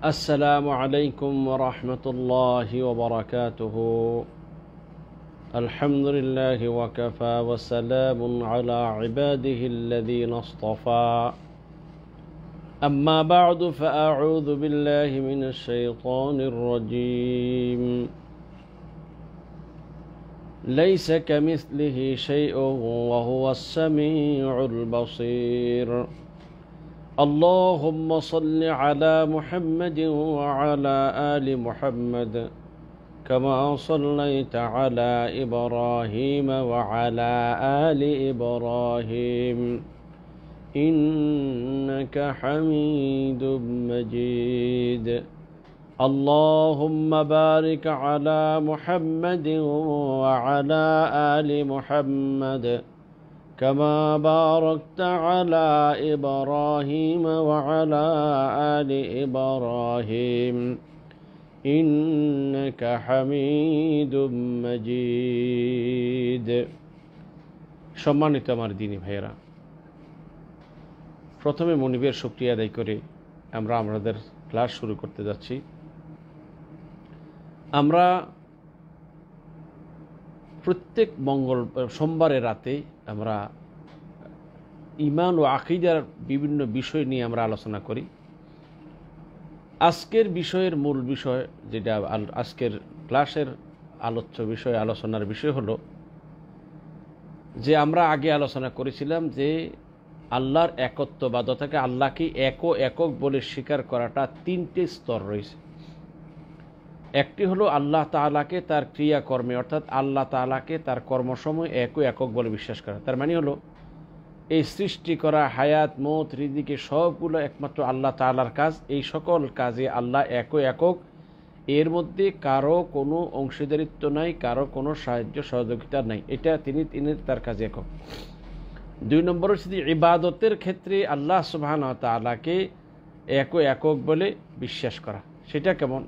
السلام عليكم ورحمة الله وبركاته. الحمد لله وكفى وسلام على عباده الذين اصطفى. أما بعد فأعوذ بالله من الشيطان الرجيم. ليس كمثله شيء وهو السميع البصير. اللهم صل على محمد وعلى آل محمد كما صليت على إبراهيم وعلى آل إبراهيم إنك حميد مجيد. اللهم بارك على محمد وعلى آل محمد كما باركت على إبراهيم وعلى آل إبراهيم إنك حميد مجيد. সম্মানিত আমার দিনী ভাইয়েরা, প্রথমে মনিবের শুকরিয়া আদায় করে আমরা আমাদের ক্লাস শুরু করতে যাচ্ছি। আমরা প্রত্যেক সোমবারের রাতে আমরা ঈমান ও আকীদার বিভিন্ন বিষয় নিয়ে আমরা আলোচনা করি। আজকের বিষয়ের মূল বিষয়, যেটা আজকের ক্লাসের আলোচনার বিষয় হলো যে আমরা আগে আলোচনা করেছিলাম যে আল্লাহর একত্ববাদতাকে, আল্লাহকে একক বলে স্বীকার করাটা তিনটে স্তর রয়েছে। একটি হলো আল্লাহ তাআলাকে তার ক্রিয়াকর্মে, অর্থাৎ আল্লাহ তাআলাকে তার কর্মসমূহ একক বলে বিশ্বাস করা। তার মানে হলো এই সৃষ্টি করা, হায়াত, মৌত, রিজিকে সবগুলো একমাত্র আল্লাহ তাআলার কাজ। এই সকল কাজে আল্লাহ একক, এর মধ্যে কারো কোনো অংশীদারিত্ব নাই, কারো কোনো সাহায্য সহযোগিতা নাই। এটা তিনি তার কাজে একক। দুই নম্বর হচ্ছে ইবাদতের ক্ষেত্রে আল্লাহ সুবহানাহু ওয়া তাআলাকে একক বলে বিশ্বাস করা। সেটা কেমন?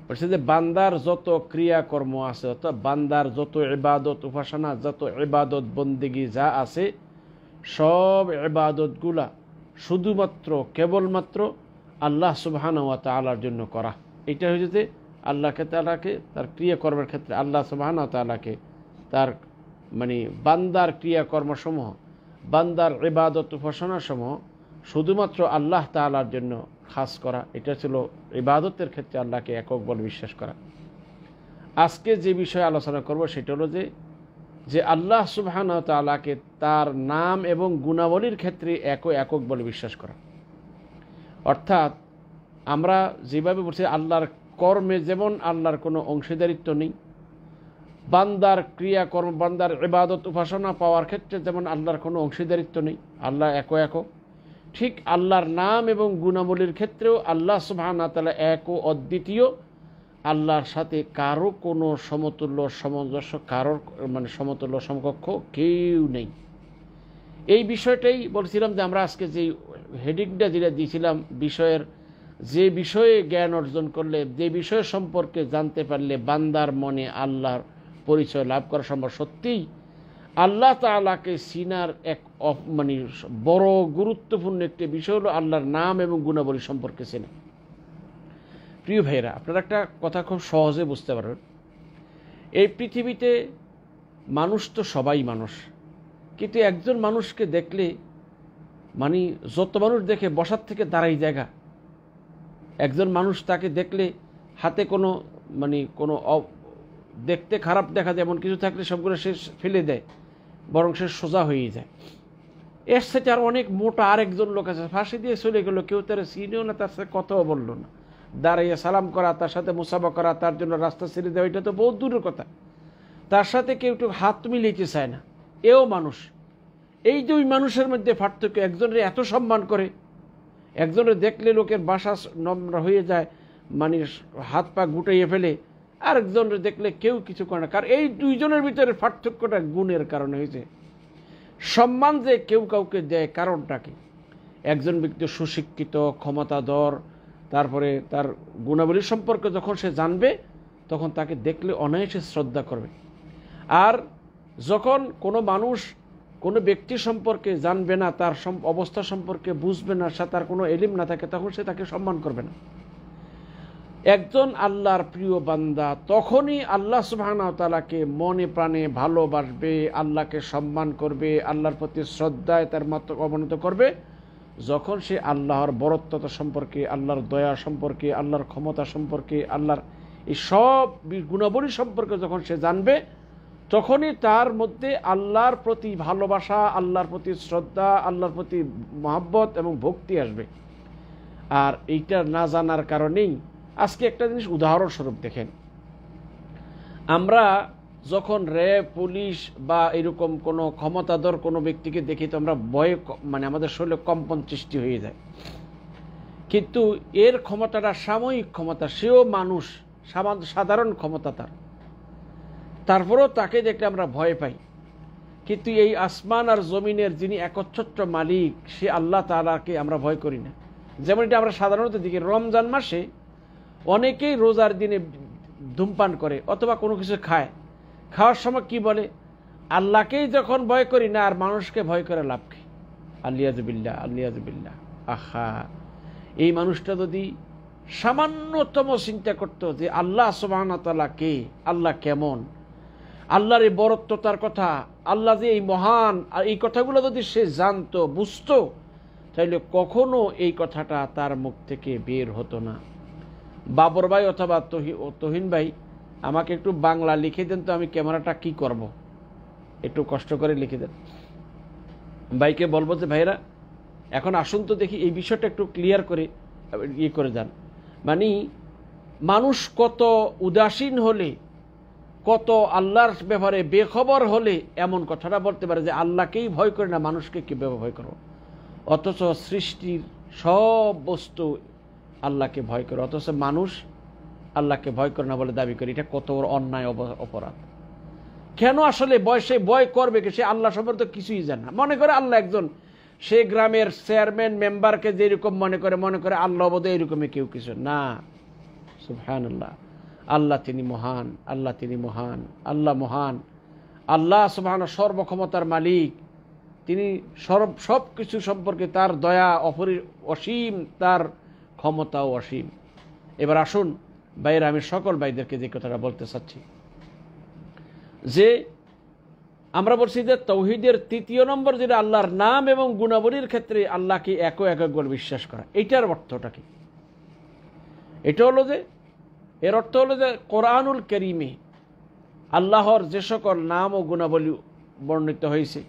বলছে যে বান্দার যত ক্রিয়াকর্ম আছে, অর্থাৎ বান্দার যত ইবাদত, উপাসনা, যত ইবাদত বন্দেগী যা আছে, সব ইবাদতগুলা শুধুমাত্র কেবলমাত্র আল্লাহ সুবহানাহু ওয়া তাআলার জন্য করা। এটা হচ্ছে যে আল্লাহ তাআলাকে তার ক্রিয়াকর্মের ক্ষেত্রে আল্লাহ সুবহানাহু ওয়া তাআলাকে তার বান্দার ক্রিয়াকর্মসমূহ, বান্দার ইবাদত উপাসনাসমূহ শুধুমাত্র আল্লাহ তাআলার জন্য খাস করা। এটা ছিল ইবাদতের ক্ষেত্রে আল্লাহকে একক বলে বিশ্বাস করা। আজকে যে বিষয়ে আলোচনা করব সেটা হলো যে আল্লাহ সুবহানাহু ওয়া তাআলাকে তার নাম এবং গুণাবলীর ক্ষেত্রে একক বলে বিশ্বাস করা। অর্থাৎ আমরা যেভাবে বলছি আল্লাহর কর্মে যেমন আল্লাহর কোনো অংশীদারিত্ব নেই, বান্দার ক্রিয়াকর্ম, বান্দার ইবাদত উপাসনা পাওয়ার ক্ষেত্রে যেমন আল্লাহর কোনো অংশীদারিত্ব নেই, আল্লাহ একক, ঠিক আল্লাহর নাম এবং গুণাবলীর ক্ষেত্রেও আল্লাহ সুবহানাহু ওয়া তাআলা এক ও অদ্বিতীয়। আল্লাহর সাথে কারো কোনো সমতুল্য সামঞ্জস্য, কারোর সমতুল্য সমকক্ষ কেউ নেই। এই বিষয়টাই বলছিলাম যে আমরা আজকে যে হেডিংটা যেটা দিয়েছিলাম, যে বিষয়ে জ্ঞান অর্জন করলে, যে বিষয় সম্পর্কে জানতে পারলে বান্দার মনে আল্লাহর পরিচয় লাভ করা সম্ভব। সত্যিই আল্লাহ তাআলাকে চিনার এক বড় গুরুত্বপূর্ণ একটি বিষয় হলো আল্লাহর নাম এবং গুণাবলী সম্পর্কে চেনা। প্রিয় ভাইরা, আপনারা একটা কথা খুব সহজে বুঝতে পারবেন। এই পৃথিবীতে মানুষ তো সবাই মানুষ, কিন্তু একজন মানুষকে দেখলে যত মানুষ দেখে বসার থেকে দাঁড়াই জায়গা। একজন মানুষ, তাকে দেখলে হাতে কোনো দেখতে খারাপ দেখা যায় এমন কিছু থাকলে সবগুলো সে ফেলে দেয়, বরং সে সোজা হয়ে যায়। এর সাথে আর অনেক মোটা আরেকজন লোক আছে, ফাঁসি দিয়ে চলে গেল, কেউ তার চিনেও না, তার সাথে কথাও বললো না। দাঁড়াইয়া সালাম করা, তার সাথে মুসাফা করা, তার জন্য রাস্তা ছেড়ে দেওয়া, এটা তো বহুত দূরের কথা। তার সাথে কেউ একটু হাত মিলাইতে চায় না, এও মানুষ। এই দুই মানুষের মধ্যে পার্থক্য, একজনের এত সম্মান করে, একজনের দেখলে লোকের বাসা নম্র হয়ে যায়, হাত পা গুটাইয়ে ফেলে, আরেকজনের দেখলে কেউ কিছু করে না। কারণ এই দুইজনের ভিতরে পার্থক্যটা গুণের কারণে হয়েছে। সম্মান যে কেউ কাউকে দেয়, কারণটা কি? একজন ব্যক্তি সুশিক্ষিত, ক্ষমতাধর, তারপরে তার গুণাবলী সম্পর্কে যখন সে জানবে, তখন তাকে দেখলে অনায়াসে শ্রদ্ধা করবে। আর যখন কোনো মানুষ কোনো ব্যক্তি সম্পর্কে জানবে না, তার অবস্থা সম্পর্কে বুঝবে না, সে তার কোনো এলিম না থাকে, তখন সে তাকে সম্মান করবে না। একজন আল্লাহর প্রিয় বান্দা তখনই আল্লাহ সুবহানাহু ওয়া তাআলাকে মনে প্রাণে ভালোবাসবে, আল্লাহকে সম্মান করবে, আল্লাহর প্রতি শ্রদ্ধায় তার মত অবনত করবে, যখন সে আল্লাহর বরত্বতা সম্পর্কে, আল্লাহর দয়া সম্পর্কে, আল্লাহর ক্ষমতা সম্পর্কে, আল্লাহর এই সব গুণাবলী সম্পর্কে যখন সে জানবে, তখনই তার মধ্যে আল্লাহর প্রতি ভালোবাসা, আল্লাহর প্রতি শ্রদ্ধা, আল্লাহর প্রতি মহব্বত এবং ভক্তি আসবে। আর এইটা না জানার কারণেই আজকে একটা জিনিস উদাহরণস্বরূপ দেখেন, আমরা যখন র্যাব, পুলিশ বা এরকম কোনো ক্ষমতাধর কোনো ব্যক্তিকে দেখি তো আমরা ভয়ে মানে আমাদের শরীরে কম্পন সৃষ্টি হয়ে যায়। কিন্তু এর ক্ষমতাটা সাময়িক ক্ষমতা, সেও মানুষ, সাধারণ ক্ষমতা তার, তারপরেও তাকে দেখলে আমরা ভয় পাই। কিন্তু এই আসমান আর জমিনের যিনি একচ্ছত্র মালিক, সে আল্লাহ তাআলাকে আমরা ভয় করি না। যেমন এটা আমরা সাধারণত দেখি রমজান মাসে অনেকেই রোজার দিনে ধূমপান করে অথবা কোনো কিছু খায়, খাওয়ার সময় কি বলে, আল্লাহকেই যখন ভয় করি না আর মানুষকে ভয় করে লাভ কি? আলিয়াজবিল্লাহ, আলিয়াজবিল্লাহ। আহা, এই মানুষটা যদি সামান্যতম চিন্তা করতো যে আল্লাহ সুবহানাহু ওয়া তাআলা কে, আল্লাহ কেমন, আল্লাহর এই বরত্বতার কথা, আল্লাহ যে এই মহান, আর এই কথাগুলো যদি সে জানতো, বুঝতো, তাইলে কখনো এই কথাটা তার মুখ থেকে বের হতো না। বাবর ভাই অথবা তহিন ভাই, আমাকে একটু বাংলা লিখে দেন তো, আমি ক্যামেরাটা কি করব, একটু কষ্ট করে লিখে দেন। ভাইকে বলবো যে ভাইরা এখন আসুন তো দেখি এই বিষয়টা একটু ক্লিয়ার করে করে যান। মানে মানুষ কত উদাসীন হলে, কত আল্লাহর ব্যাপারে বেখবর হলে এমন কথাটা বলতে পারে যে আল্লাহকেই ভয় করে না, মানুষকে কীভাবে ভয় করো? অথচ সৃষ্টির সব বস্তু আল্লাহকে ভয় করে, অথচ মানুষ আল্লাহকে ভয় করে না বলে দাবি করে। এটা কত বড় অন্যায় অপরাধ। কেন আসলে সে ভয় করবে কি? সে আল্লাহ সম্পর্কে কিছুই জানে না, মনে করে আল্লাহ একজন, সে গ্রামের চেয়ারম্যান মেম্বারকে যেরকম মনে করে আল্লাহ বোধহয় এরকমই কেউ কিছু না। সুবহানাল্লাহ, আল্লাহ তিনি মহান, আল্লাহ তিনি মহান, আল্লাহ মহান, আল্লাহ সুবহানাহু সর্বক্ষমতার মালিক, তিনি সব কিছু সম্পর্কে তার দয়া অসীম, তার ক্ষমতাও অসীম। এবার আসুন ভাইয়েরা, আমি সকল ভাইদেরকে যে কথাটা বলতে চাচ্ছি, যে আমরা বলছি যে তাওহীদের তৃতীয় নম্বর যেটা আল্লাহর নাম এবং গুণাবলীর ক্ষেত্রে আল্লাহকে একক বলে বিশ্বাস করা। এইটার অর্থটা কি? এটা হলো যে, এর অর্থ হলো যে কোরআনুল কারীমে আল্লাহর যে সকল নাম ও গুণাবলী বর্ণিত হয়েছে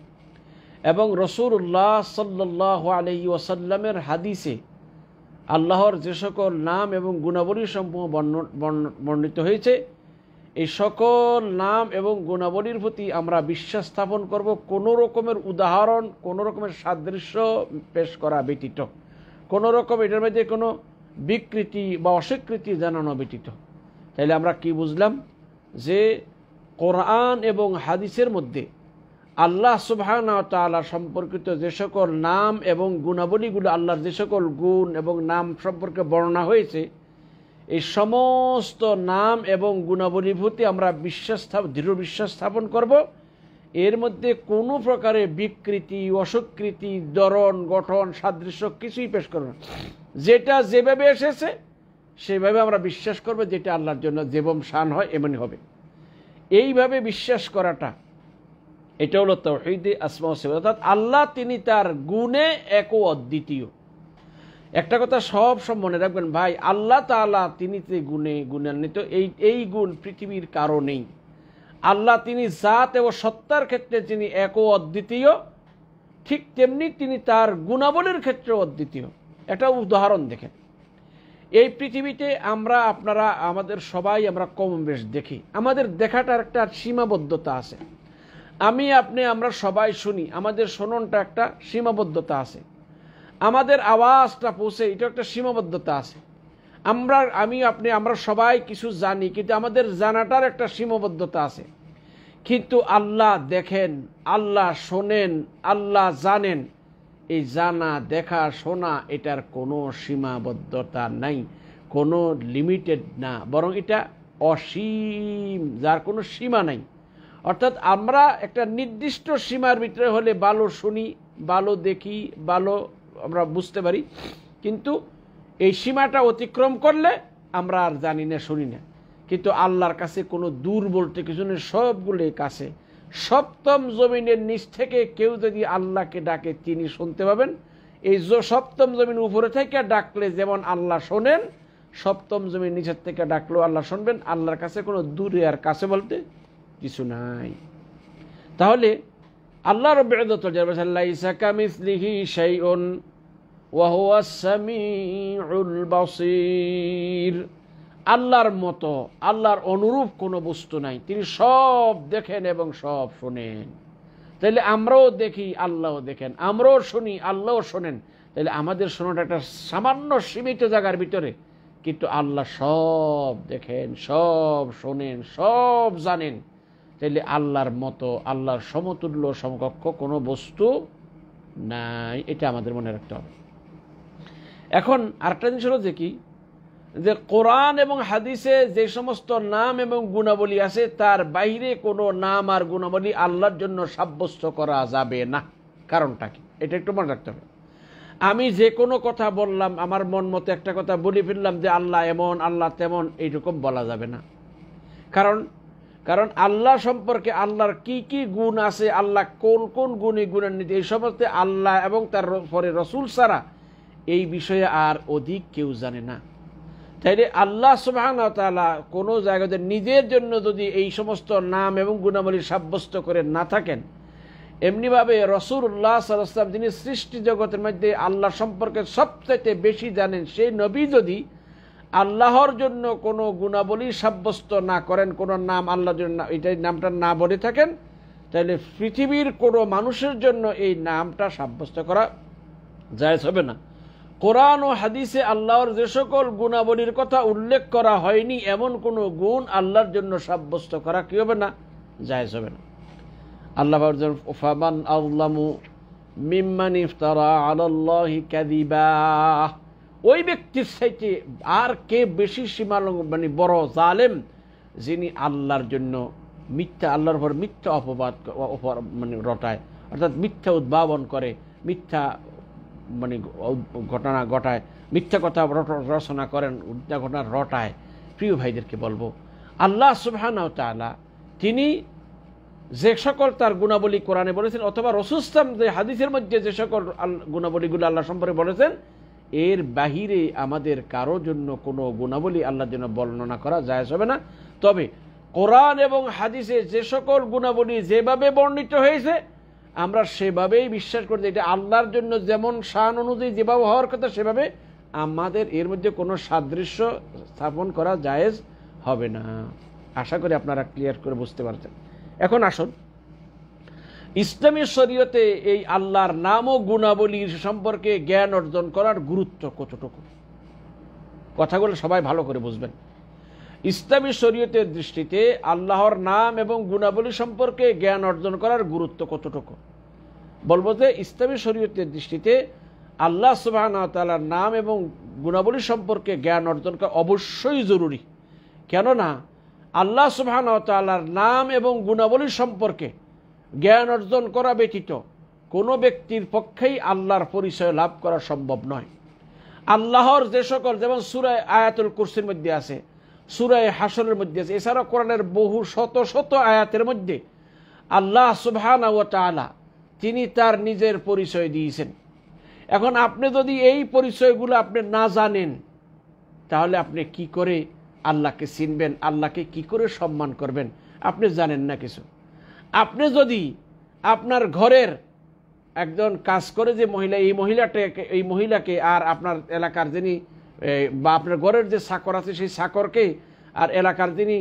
এবং রাসূলুল্লাহ সাল্লাল্লাহু আলাইহি ওয়াসাল্লামের হাদিসে আল্লাহর যে সকল নাম এবং গুণাবলী সমূহ বর্ণিত হয়েছে, এই সকল নাম এবং গুণাবলীর প্রতি আমরা বিশ্বাস স্থাপন করব, কোনো রকমের উদাহরণ, কোনো রকমের সাদৃশ্য পেশ করা ব্যতীত, কোনো রকম এটার মধ্যে কোনো বিকৃতি বা অস্বীকৃতি জানানো ব্যতীত। তাইলে আমরা কি বুঝলাম? যে কোরআন এবং হাদিসের মধ্যে আল্লাহ সুবহানাহু ওয়া তাআলা সম্পর্কিত যে সকল নাম এবং গুণাবলীগুলো, আল্লাহর যে সকল গুণ এবং নাম সম্পর্কে বর্ণনা হয়েছে, এই সমস্ত নাম এবং গুণাবলীর প্রতি আমরা দৃঢ় বিশ্বাস স্থাপন করব। এর মধ্যে কোনো প্রকারের বিকৃতি, অস্বীকৃতি, ধরন, গঠন, সাদৃশ্য কিছুই পেশ করব না। যেটা যেভাবে এসেছে সেভাবে আমরা বিশ্বাস করব, যেটা আল্লাহর জন্য যেমন শান হয় এমনই হবে। এইভাবে বিশ্বাস করাটা, এটা হলো তাওহীদে আসমা ওয়া সিফাত, অর্থাৎ আল্লাহ তিনি তার গুণে এক ও অদ্বিতীয়। একটা কথা সব মনে রাখবেন ভাই, আল্লাহ তাআলা তিনি যে গুণান্বিত, এই গুণ পৃথিবীর কারো নেই। আল্লাহ তিনি জাত এবং সত্তার ক্ষেত্রে যিনি এক ও অদ্বিতীয়, ঠিক তেমনি তিনি তার গুণাবলীর ক্ষেত্রে অদ্বিতীয়। একটা উদাহরণ দেখেন, এই পৃথিবীতে আপনারা আমাদের সবাই আমরা কম বেশ দেখি, আমাদের দেখাটার একটা সীমাবদ্ধতা আছে। আমরা সবাই শুনি, আমাদের শোননটা একটা সীমাবদ্ধতা আছে। আমাদের আওয়াজটা পৌঁছে, এটা একটা সীমাবদ্ধতা আছে। আমরা সবাই কিছু জানি, কিন্তু আমাদের জানাটার একটা সীমাবদ্ধতা আছে। কিন্তু আল্লাহ দেখেন, আল্লাহ শোনেন, আল্লাহ জানেন, এই জানা, দেখা, শোনা এটার কোনো সীমাবদ্ধতা নাই, কোনো লিমিটেড না, বরং এটা অসীম, যার কোনো সীমা নাই। অর্থাৎ আমরা একটা নির্দিষ্ট সীমার ভিতরে হলে ভালো শুনি, ভালো দেখি, ভালো আমরা বুঝতে পারি, কিন্তু এই সীমাটা অতিক্রম করলে আমরা আর জানি না, শুনি না, কিন্তু আল্লাহর কাছে কোনো দূর বলতে কিছু নেই, সবগুলোই কাছে। সপ্তম জমিনের নিচ থেকে কেউ যদি আল্লাহকে ডাকে তিনি শুনতে পাবেন। এই সপ্তম জমিন উপরে থেকে ডাকলে যেমন আল্লাহ শোনেন, সপ্তম জমিন নিচের থেকে ডাকলেও আল্লাহ শুনবেন। আল্লাহর কাছে কোনো দূরে আর কাছে বলতে কিছু নাই। তাহলে আল্লাহ রাব্বুল ইজ্জত ওয়াল জালাল লাইসা কামিসলিহি শাইউন ওয়া হুয়াস সামিউল বাসীর। আল্লাহর মতো, আল্লাহর অনুরূপ কোনো বস্তু নাই, তিনি সব দেখেন এবং সব শোনেন। তাইলে আমরাও দেখি, আল্লাহও দেখেন, আমরাও শুনি, আল্লাহও শোনেন। তাইলে আমাদের শোনাটা একটা সামান্য সীমিত জায়গার ভিতরে, কিন্তু আল্লাহ সব দেখেন, সব শোনেন, সব জানেন। তাইলে আল্লাহর মতো, আল্লাহর সমতুল্য সমকক্ষ কোনো বস্তু নাই, এটা আমাদের মনে রাখতে হবে। এখন আরেকটা জিনিস হলো যে কি, যে কোরআন এবং হাদিসে যে সমস্ত নাম এবং গুণাবলী আছে তার বাইরে কোনো নাম আর গুণাবলী আল্লাহর জন্য সাব্যস্ত করা যাবে না। কারণটা কি, এটা একটু মনে রাখতে হবে। আমি যে কোনো কথা বললাম, আমার মন মতো একটা কথা বলে ফেললাম যে আল্লাহ এমন, আল্লাহ তেমন, এইরকম বলা যাবে না। কারণ আল্লাহ সম্পর্কে আল্লাহর কি কি গুণ আছে, আল্লাহ কোন কোন গুণে গুণান্বিত, এই সমস্ত আল্লাহ এবং তার পরে রসুল ছাড়া এই বিষয়ে আর অধিক কেউ জানে না। তাইলে আল্লাহ সুবহানাহু ওয়া তাআলা কোনো জায়গাতে নিজের জন্য যদি এই সমস্ত নাম এবং গুণাবলী সাব্যস্ত করে না থাকেন, এমনিভাবে রাসূলুল্লাহ সাল্লাল্লাহু আলাইহি ওয়াসাল্লাম যিনি সৃষ্টি জগতের মধ্যে আল্লাহ সম্পর্কে সবচেয়ে বেশি জানেন, সেই নবী যদি আল্লাহর জন্য কোনো গুণাবলী সাব্যস্ত না করেন, কোনো নাম আল্লাহর জন্য এটাই নামটা না বলে থাকেন, তাহলে পৃথিবীর কোনো মানুষের জন্য এই নামটা সাব্যস্ত করা জায়েজ হবে না। কোরআন ও হাদিসে আল্লাহর যে সকল গুণাবলীর কথা উল্লেখ করা হয়নি, এমন কোনো গুণ আল্লাহর জন্য সাব্যস্ত করা কি হবে না, জায়েজ হবে না। আল্লাহ বলেন ফামান আযলামু মিম্মান ইফতারা আলাল্লাহি কাযিবা। ওই ব্যক্তির চাইতে আর কে বেশি সীমালঙ্ঘন, বড় জালেম, যিনি আল্লাহর জন্য মিথ্যা, আল্লাহর উপর মিথ্যা অপবাদ রটায়, অর্থাৎ মিথ্যা উদ্ভাবন করে, মিথ্যা ঘটনা ঘটায়, মিথ্যা কথা রচনা করেন, মিথ্যা ঘটনা রটায়। প্রিয় ভাইদেরকে বলবো, আল্লাহ সুবহানাহু ওয়া তাআলা তিনি যে সকল তার গুণাবলী কোরআনে বলেছেন, অথবা রাসূল সাল্লাল্লাহু আলাইহি ওয়াসাল্লাম যে হাদিসের মধ্যে যে সকল গুণাবলীগুলো আল্লাহ সম্পর্কে বলেছেন, এর বাহিরে আমাদের কারো জন্য কোনো গুণাবলী আল্লাহর জন্য বর্ণনা করা জায়েজ হবে না। তবে কোরআন এবং হাদিসে যে সকল গুণাবলী যেভাবে বর্ণিত হয়েছে আমরা সেভাবেই বিশ্বাস করি, এটা আল্লাহর জন্য যেমন শান অনুযায়ী যেভাবে হওয়ার কথা সেভাবে, আমাদের এর মধ্যে কোনো সাদৃশ্য স্থাপন করা জায়েজ হবে না। আশা করি আপনারা ক্লিয়ার করে বুঝতে পারছেন। এখন আসুন, ইসলামী শরীয়তে এই আল্লাহর নাম ও গুণাবলীর সম্পর্কে জ্ঞান অর্জন করার গুরুত্ব কতটুকু, কথাগুলো সবাই ভালো করে বুঝবেন। ইসলামী শরীয়তের দৃষ্টিতে আল্লাহর নাম এবং গুণাবলী সম্পর্কে জ্ঞান অর্জন করার গুরুত্ব কতটুকু, বলবো যে ইসলামী শরীয়তের দৃষ্টিতে আল্লাহ সুবহানাহু ওয়া তাআলার নাম এবং গুণাবলী সম্পর্কে জ্ঞান অর্জন করা অবশ্যই জরুরি। কেননা আল্লাহ সুবহানাহু ওয়া তাআলার নাম এবং গুণাবলী সম্পর্কে জ্ঞান অর্জন করা ব্যতীত কোনো ব্যক্তির পক্ষেই আল্লাহর পরিচয় লাভ করা সম্ভব নয়। আল্লাহর যে সকল, যেমন সূরা আয়াতুল কুরসির মধ্যে আছে, সূরা হাশরের মধ্যে আছে, এছাড়া কোরআনের বহু শত শত আয়াতের মধ্যে আল্লাহ সুবহানাহু ওয়া তাআলা তিনি তার নিজের পরিচয় দিয়েছেন। এখন আপনি যদি এই পরিচয়গুলো আপনি না জানেন, তাহলে আপনি কি করে আল্লাহকে চিনবেন, আল্লাহকে কি করে সম্মান করবেন? আপনি জানেন না কিছু। আপনি যদি আপনার ঘরের একজন কাজ করে যে মহিলা, এই মহিলাকে আর আপনার এলাকার যিনি বা আপনার ঘরের যে চাকর আছে সেই চাকরকে আর এলাকার যিনি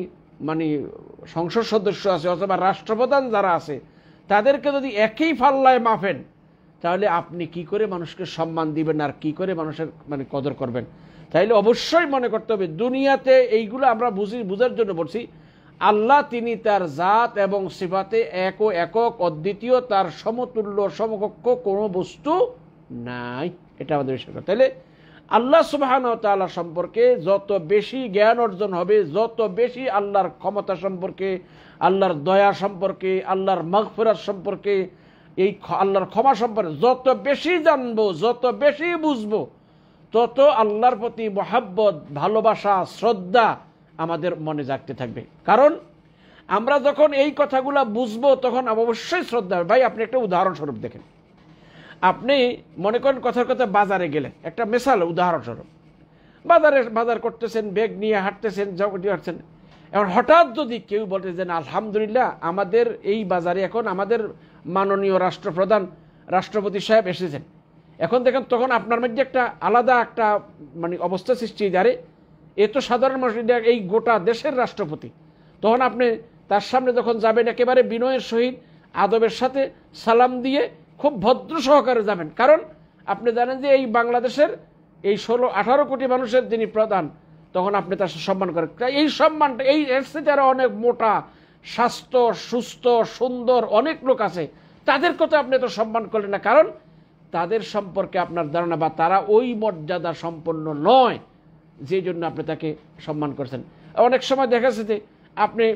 সংসদ সদস্য আছে অথবা রাষ্ট্রপ্রধান যারা আছে তাদেরকে যদি একই পাল্লায় মাপেন, তাহলে আপনি কি করে মানুষকে সম্মান দিবেন আর কি করে মানুষের কদর করবেন? তাইলে অবশ্যই মনে করতে হবে, দুনিয়াতে এইগুলো আমরা বুঝার জন্য বলছি, আল্লাহ তিনি তার জাত এবং সিফাতে এক ও একক অদ্বিতীয়, তার সমতুল্য সমকক্ষ কোনো বস্তু নাই, এটা আমাদের বিশ্বাস করতে। তাহলে আল্লাহ সুবহানাহু ওয়া তাআলা সম্পর্কে যত বেশি জ্ঞান অর্জন হবে, যত বেশি আল্লাহর ক্ষমতা সম্পর্কে, আল্লাহর দয়া সম্পর্কে, আল্লাহর মাগফিরাত সম্পর্কে, এই আল্লাহর ক্ষমা সম্পর্কে যত বেশি জানবো, যত বেশি বুঝবো, তত আল্লাহর প্রতি মহাব্বত, ভালোবাসা, শ্রদ্ধা আমাদের মনে জাগতে থাকবে। কারণ আমরা যখন এই কথাগুলো বুঝবো তখন অবশ্যই শ্রদ্ধা হবে। ভাই আপনি একটা উদাহরণস্বরূপ দেখেন, আপনি মনে করেন কথার কথা বাজারে গেলেন, একটা মেশাল উদাহরণস্বরূপ বাজার করতেছেন, ব্যাগ নিয়ে হাঁটতেছেন, হাঁটছেন, এখন হঠাৎ যদি কেউ বলতে যে আলহামদুলিল্লাহ আমাদের এই বাজারে এখন আমাদের মাননীয় রাষ্ট্রপ্রধান রাষ্ট্রপতি সাহেব এসেছেন, এখন দেখেন তখন আপনার মধ্যে একটা আলাদা একটা মানে অবস্থা সৃষ্টি দাঁড়ে, এ তো সাধারণ মানুষ, এই গোটা দেশের রাষ্ট্রপতি। তখন আপনি তার সামনে যখন যাবেন একেবারে বিনয়ের সহিত আদবের সাথে সালাম দিয়ে খুব ভদ্র সহকারে যাবেন। কারণ আপনি জানেন যে এই বাংলাদেশের এই 16-18 কোটি মানুষের যিনি প্রধান, তখন আপনি তার সম্মান করেন। এই সম্মানটা এই এর সাথে আরো অনেক মোটা, স্বাস্থ্য, সুস্থ, সুন্দর অনেক লোক আছে, তাদের কথা আপনি তো সম্মান করলেন না, কারণ তাদের সম্পর্কে আপনার ধারণা বা তারা ওই মর্যাদা সম্পন্ন নয়, যে জন্য আপনি তাকে সম্মান করছেন। অনেক সময় দেখা যাচ্ছে যে আপনি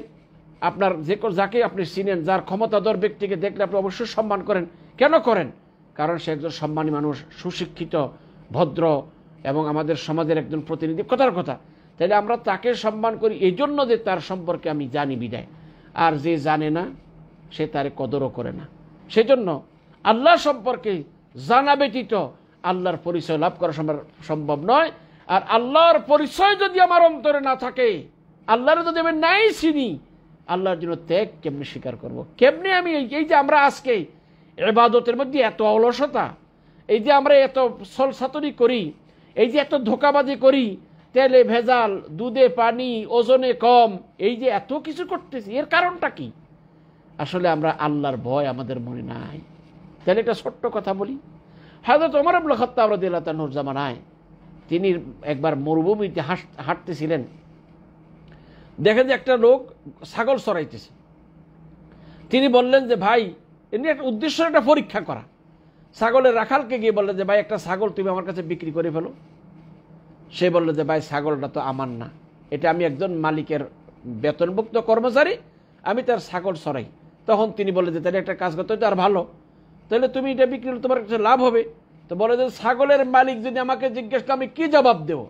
আপনার যাকে আপনি চিনেন, যার ক্ষমতাধর ব্যক্তিকে দেখলে আপনি অবশ্যই সম্মান করেন। কেন করেন? কারণ সে একজন সম্মানী মানুষ, সুশিক্ষিত, ভদ্র এবং আমাদের সমাজের একজন প্রতিনিধি, কথার কথা। তাইলে আমরা তাকে সম্মান করি এই জন্য যে তার সম্পর্কে আমি জানি বিদায়, আর যে জানে না সে তার কদরও করে না। সেজন্য আল্লাহ সম্পর্কে জানা ব্যতীত আল্লাহর পরিচয় লাভ করা সম্ভব নয়। আর আল্লাহর পরিচয় যদি আমার অন্তরে না থাকে, আল্লাহর যদি আমি নাই চিনি, আল্লাহর জন্য ত্যাগ কেমনি স্বীকার করব? কেমনি আমি এই যে আমরা আজকে ইবাদতের মধ্যে এত অলসতা, এই যে আমরা এত ছলছাতুরি করি, এই যে এত ধোঁকাবাজি করি, তেলে ভেজাল, দুধে পানি, ওজনে কম, এই যে এত কিছু করতেছি, এর কারণটা কি? আসলে আমরা আল্লাহর ভয় আমাদের মনে নাই। তাহলে একটা ছোট্ট কথা বলি, হযরত ওমর ইবনে খাত্তাব রাদিয়াল্লাহু তাআলার জামানায় তিনি একবার মরুভূমিতে হাঁটতেছিলেন, দেখেন যে একটা লোক ছাগল চড়াইতেছে। তিনি বললেন যে ভাই, এমনি একটা উদ্দেশ্য একটা পরীক্ষা করা, ছাগলের রাখালকে গিয়ে বললেন যে ভাই একটা ছাগল তুমি আমার কাছে বিক্রি করে ফেলো। সে বলল যে ভাই ছাগলটা তো আমার না, এটা আমি একজন মালিকের বেতনভুক্ত কর্মচারী, আমি তার ছাগল চড়াই। তখন তিনি বললেন যে তাহলে একটা কাজ করতে হতো আর ভালো, তাহলে তুমি এটা বিক্রি করলে তোমার কাছে লাভ হবে। তো বলে যে ছাগলের মালিক যদি আমাকে জিজ্ঞেস করে আমি কি জবাব দেব?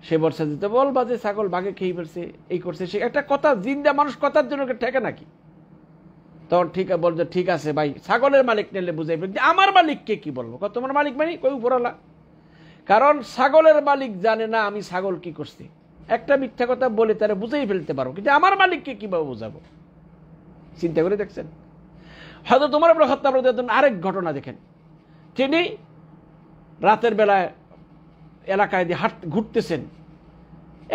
সে বলছে যে বলবা যে ছাগল বাঘে খেয়ে ফেলছে, এই করছে, সে একটা কথা, জিন্দা মানুষ কথার জন্য ঠেকে নাকি? তখন বলছে ঠিক আছে ভাই, ছাগলের মালিক নিলে বুঝাই ফেলছে, আমার মালিককে কি বলবো? তোমার মালিক মানে কই উপরওয়ালা। কারণ ছাগলের মালিক জানে না আমি ছাগল কি করছি, একটা মিথ্যা কথা বলে তারা বুঝাই ফেলতে পারো, কিন্তু আমার মালিককে কিভাবে বোঝাবো? চিন্তা করে দেখছেন? হয়তো তোমার উপর হত্যা আরেক ঘটনা দেখেন, তিনি রাতের বেলায় এলাকায় দিয়ে ঘুরতেছেন,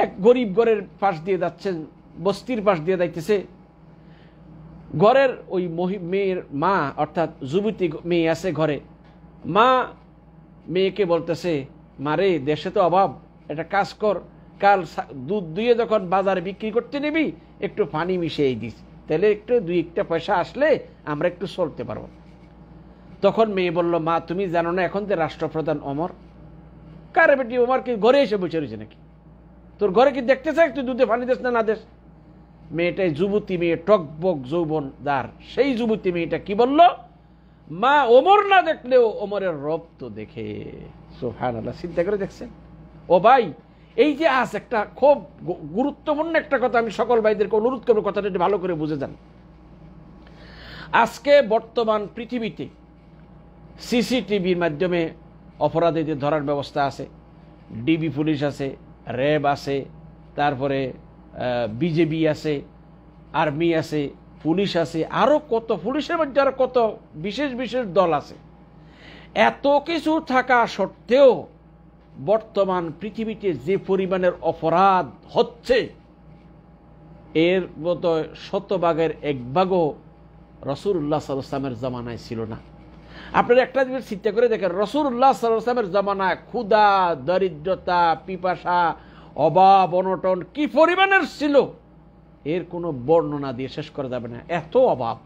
এক গরিব ঘরের পাশ দিয়ে যাচ্ছেন, বস্তির পাশ দিয়ে যাইতেছে। ঘরের ওই মেয়ের মা, অর্থাৎ যুবতী মেয়ে আছে ঘরে, মা মেয়েকে বলতেছে, মারে দেশে তো অভাব, একটা কাজ কর, কাল দুধ দুয়ে যখন বাজারে বিক্রি করতে নিবি একটু পানি মিশিয়ে দিস, তাহলে একটু 2-1 পয়সা আসলে আমরা একটু চলতে পারবো। তখন মেয়ে বলল, মা তুমি জানো না এখন যে রাষ্ট্রপ্রধান ওমর? কারে বেটি, ওমর কি ঘরে এসে বসে রয়েছে নাকি? তোর ঘরে কি দেখতে চাই তুই দুধে পানি দেস না দেস? মেয়েটাই যুবতী মেয়ে, টকবক যৌবন যার, সেই যুবতী মেয়েটা কি বলল, মা ওমর না দেখলেও ওমরের রব তো দেখে। সুবহানাল্লাহ, চিন্তা করে দেখছেন? ও ভাই, এই যে আজ একটা খুব গুরুত্বপূর্ণ একটা কথা আমি সকল ভাইদেরকে অনুরোধ করবো, কথাটা ভালো করে বুঝে যান। আজকে বর্তমান পৃথিবীতে সিসিটিভির মাধ্যমে অপরাধীদের ধরার ব্যবস্থা আছে, ডিবি পুলিশ আছে, র্যাব আছে, তারপরে বিজেপি আছে, আর্মি আছে, পুলিশ আছে, আরো কত, পুলিশের মধ্যে আরো কত বিশেষ বিশেষ দল আছে। এত কিছু থাকা সত্ত্বেও বর্তমান পৃথিবীতে যে পরিমাণের অপরাধ হচ্ছে, এর মতো 100 ভাগের 1 ভাগও রাসূলুল্লাহ সাল্লাল্লাহু আলাইহি ওয়াসাল্লামের জামানায় ছিল না। আপনারা একটা জিনিস চিন্তা করে দেখেন, রাসূলুল্লাহ সাল্লাল্লাহু আলাইহি ওয়াসাল্লামের জামানায় ক্ষুধা, দরিদ্রতা, পিপাসা, অভাব, অনটন কি পরিমাণের ছিল, এর কোনো বর্ণনা দিয়ে শেষ করা যাবে না। এত অভাব,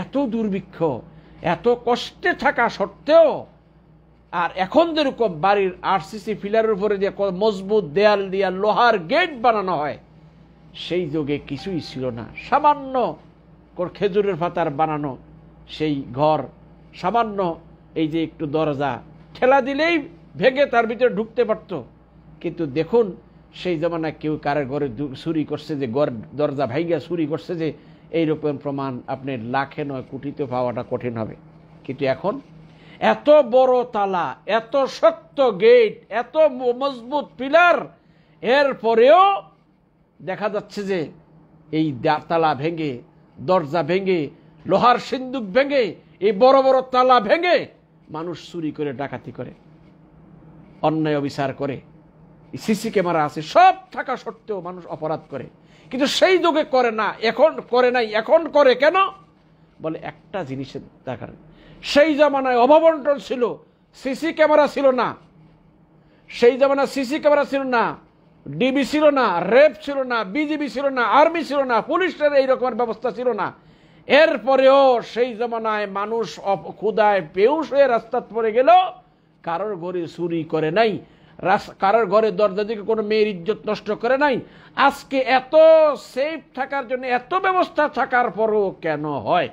এত দুর্ভিক্ষ, এত কষ্টে থাকা সত্ত্বেও, আর এখন যেরকম বাড়ির আরসিসি ফিলারের উপরে যে মজবুত দেয়াল দিয়া লোহার গেট বানানো হয়, সেই যুগে কিছুই ছিল না। সামান্য খেজুরের পাতার বানানো সেই ঘর, সামান্য এই যে একটু দরজা ঠেলা দিলেই ভেঙে তার ভিতরে ঢুকতে পারত। কিন্তু দেখুন সেই জামানায় কেউ কারোর ঘরে চুরি করছে যে দরজা ভাইগা চুরি করছে যে এইরকম প্রমাণ আপনি লাখে নয় কোটিতে পাওয়াটা কঠিন হবে। কিন্তু এখন এত বড় তালা, এত শক্ত গেট, এত মজবুত পিলার, এরপরেও দেখা যাচ্ছে যে এই তালা ভেঙে, দরজা ভেঙে, লোহার সিন্দুক ভেঙে, এই বড় বড় তালা ভেঙে মানুষ চুরি করে, ডাকাতি করে, অন্যায় অবিচার করে। সিসি ক্যামেরা আছে, সব থাকা সত্ত্বেও মানুষ অপরাধ করে। কিন্তু সেই যুগে করে না, এখন করে নাই। এখন করে কেন? বলে একটা জিনিসের দেখার, সেই জামানায় অভাবন্টন ছিল, সিসি ক্যামেরা ছিল না। সেই জামানায় সিসি ক্যামেরা ছিল না, ডিবি ছিল না, রেপ ছিল না, বিজিবি ছিল না, আর্মি ছিল না, পুলিশের এই রকমের ব্যবস্থা ছিল না। এরপরেও সেই জামানায় মানুষ ক্ষুধায় বেহুশ হয়ে রাস্তায় পড়ে গেল, কারোর ঘরে চুরি করে নাই, কারোর ঘরে দরজা দিকে কোনো মেয়ের ইজ্জত নষ্ট করে নাই। আজকে এত সেফ থাকার জন্য, এত ব্যবস্থা থাকার পরও কেন হয়?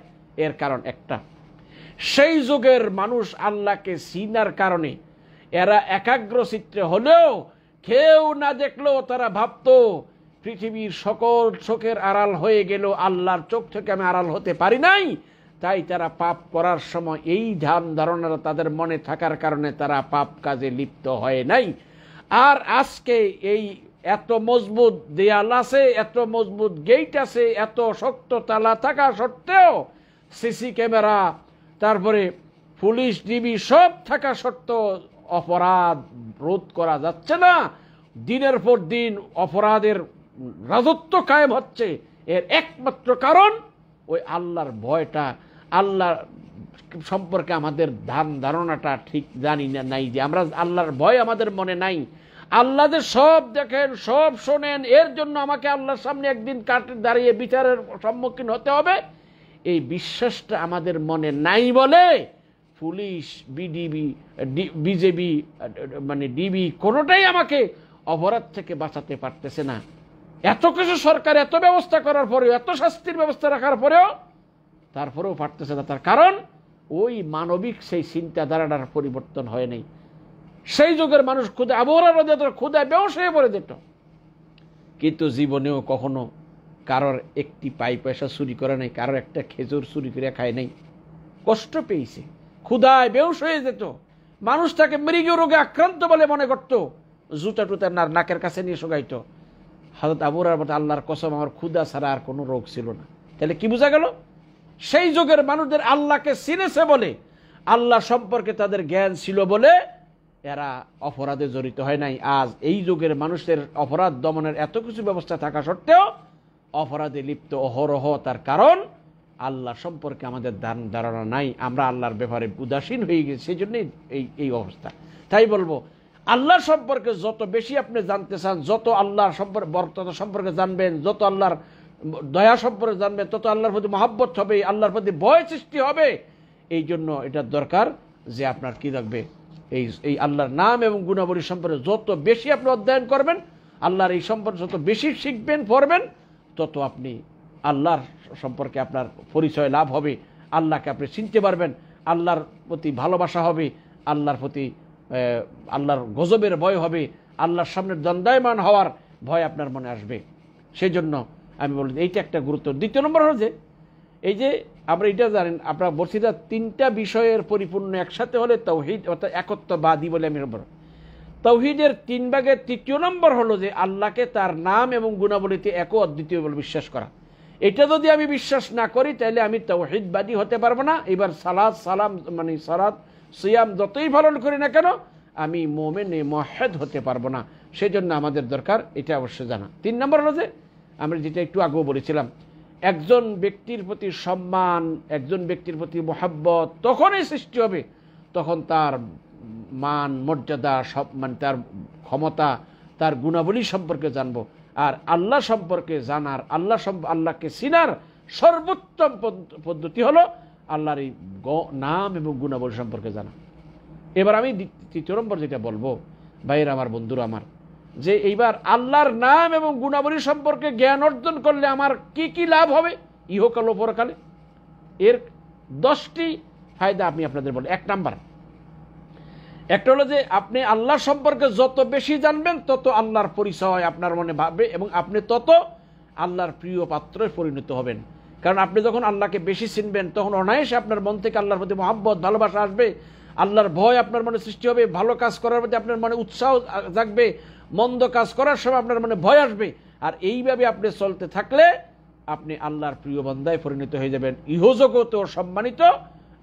এর কারণ একটা, সেই যুগের মানুষ আল্লাহকে চিনার কারণে এরা একাগ্র চিত্রে হলেও কেউ না দেখলেও তারা ভাবতো পৃথিবীর সকল চোখের আড়াল হয়ে গেল, আল্লাহর চোখ থেকে আমি আড়াল হতে পারি নাই। তাই তারা পাপ করার সময় এই ধ্যান ধারণা তাদের মনে থাকার কারণে তারা পাপ কাজে লিপ্ত হয় নাই। আর আজকে এই এত মজবুত দেয়াল আছে, এত মজবুত গেট আছে, এত শক্ত তালা থাকা সত্ত্বেও, সিসি ক্যামেরা, তারপরে পুলিশ, ডিবি সব থাকা সত্ত্বেও অপরাধ রোধ করা যাচ্ছে না। দিনের পর দিন অপরাধের রাজত্ব কায়েম হচ্ছে। এর একমাত্র কারণ ওই আল্লাহর ভয়টা, আল্লাহ সম্পর্কে আমাদের ধারণাটা ঠিক জানি না, নাই, যে আমরা আল্লাহর ভয় আমাদের মনে নাই। আল্লাহ যে সব দেখেন, সব শোনেন, এর জন্য আমাকে আল্লাহর সামনে একদিন কাটে দাঁড়িয়ে বিচারের সম্মুখীন হতে হবে, এই বিশ্বাসটা আমাদের মনে নাই বলে পুলিশ, বিজেপি, মানে ডিবি কোনোটাই আমাকে অপরাধ থেকে বাঁচাতে পারতেছে না। এত কিছু সরকার এত ব্যবস্থা করার পরেও, এত শাস্তির ব্যবস্থা রাখার পরেও তারপরেও পারতেছে না। তার কারণ ওই মানবিক সেই চিন্তাধারাটার পরিবর্তন হয় নাই। সেই যুগের মানুষ ক্ষুদা, আবু হুরায়রা ক্ষুদায় বেহুশ হয়ে পড়ে যেত, কিন্তু জীবনেও কখনো কারোর একটি পাই পয়সা চুরি করে নাই, কারোর একটা খেজুর চুরি করে খায় নাই। কষ্ট পেয়েছে, ক্ষুদায় বেহুশ হয়ে যেত, মানুষ তাকে মৃগ রোগে আক্রান্ত বলে মনে করত, জুতা টুতা নাকের কাছে নিয়ে শোগাইত। হযরত আবু হুরায়রা বলতেন, আল্লাহর কসম আমার ক্ষুদা ছাড়া আর কোনো রোগ ছিল না। তাহলে কি বোঝা গেল? সেই যুগের মানুষদের আল্লাহকে চিনেছে বলে, আল্লাহ সম্পর্কে তাদের জ্ঞান ছিল বলে এরা অপরাধে জড়িত হয় নাই। আজ এই যুগের মানুষের অপরাধ দমনের এত কিছু ব্যবস্থা থাকা সত্ত্বেও অপরাধে লিপ্ত অহরহ। তার কারণ আল্লাহ সম্পর্কে আমাদের ধারণা নাই, আমরা আল্লাহর ব্যাপারে উদাসীন হয়ে গেছি, সেই জন্যই এই অবস্থা। তাই বলবো, আল্লাহ সম্পর্কে যত বেশি আপনি জানতে চান, যত আল্লাহর বর্তমান সম্পর্কে জানবেন, যত আল্লাহর দয়া সম্পর্কে জানবেন, তত আল্লাহর প্রতি মহব্বত হবে, আল্লাহর প্রতি ভয় সৃষ্টি হবে। এই জন্য এটা দরকার যে আপনার কি রাখবে, এই আল্লাহর নাম এবং গুণাবলী সম্পর্কে যত বেশি আপনি অধ্যয়ন করবেন, আল্লাহর এই সম্পর্কে যত বেশি শিখবেন, পড়বেন, তত আপনি আল্লাহর সম্পর্কে আপনার পরিচয় লাভ হবে, আল্লাহকে আপনি চিনতে পারবেন, আল্লাহর প্রতি ভালোবাসা হবে, আল্লাহর প্রতি আল্লাহর গজবের ভয় হবে, আল্লাহর সামনে দণ্ডায়মান হওয়ার ভয় আপনার মনে আসবে। সেই জন্য আমি বলি এইটা একটা গুরুত্ব। দ্বিতীয় নম্বর হলো যে এই যে আমরা এটা জানেন, আপনারা বলছিটা তিনটা বিষয়ের পরিপূর্ণ একসাথে হলে তাওহীদ অর্থাৎ একত্ববাদী বলে আমি বলব। তাওহীদের 3 ভাগের তৃতীয় নম্বর হলো যে আল্লাহকে তার নাম এবং গুণাবলীতে এক ও অদ্বিতীয় বলে বিশ্বাস করা। এটা যদি আমি বিশ্বাস না করি তাহলে আমি তাওহীদবাদী হতে পারবো না। এবার সালাত সিয়াম যতই পালন করি না কেন আমি মুমিনে মুওয়াহ্হিদ হতে পারবো না। সেই জন্য আমাদের দরকার এটা অবশ্যই জানা। 3 নম্বর হলো যে আমরা যেটা একটু আগেও বলেছিলাম, একজন ব্যক্তির প্রতি সম্মান, একজন ব্যক্তির প্রতি মহব্বত তখনই সৃষ্টি হবে তখন তার মান মর্যাদা, সব তার ক্ষমতা, তার গুণাবলী সম্পর্কে জানবো। আর আল্লাহ সম্পর্কে জানার, আল্লাহকে চিনার সর্বোত্তম পদ্ধতি হলো আল্লাহর এই নাম এবং গুণাবলী সম্পর্কে জানা। এবার আমি 3 নম্বর যেটা বলবো, ভাইয়েরা আমার, বন্ধুরা আমার, যে এইবার আল্লাহর নাম এবং গুণাবলী সম্পর্কে জ্ঞান অর্জন করলে আমার কি কি লাভ হবে ইহকাল ও পরকালে, এর 10টি ফায়দা আমি আপনাদের বলি। 1 নাম্বার, একটা হলো যে আপনি আল্লাহ সম্পর্কে যত বেশি জানবেন তত আল্লাহর পরিচয় আপনার মনে ভাববে এবং আপনি তত আল্লাহর প্রিয় পাত্রে পরিণত হবেন। কারণ আপনি যখন আল্লাহকে বেশি চিনবেন তখন অনায়াসে আপনার মন থেকে আল্লাহর প্রতি মহব্বত ভালোবাসা আসবে, আল্লাহর ভয় আপনার মনে সৃষ্টি হবে, ভালো কাজ করার প্রতি আপনার মনে উৎসাহ জাগবে, মন্দ কাজ করার সময় আপনার মনে ভয় আসবে। আর এইভাবে আপনি চলতে থাকলে আপনি আল্লাহর প্রিয় বান্দায় পরিণত হয়ে যাবেন। ইহজগত সম্মানিত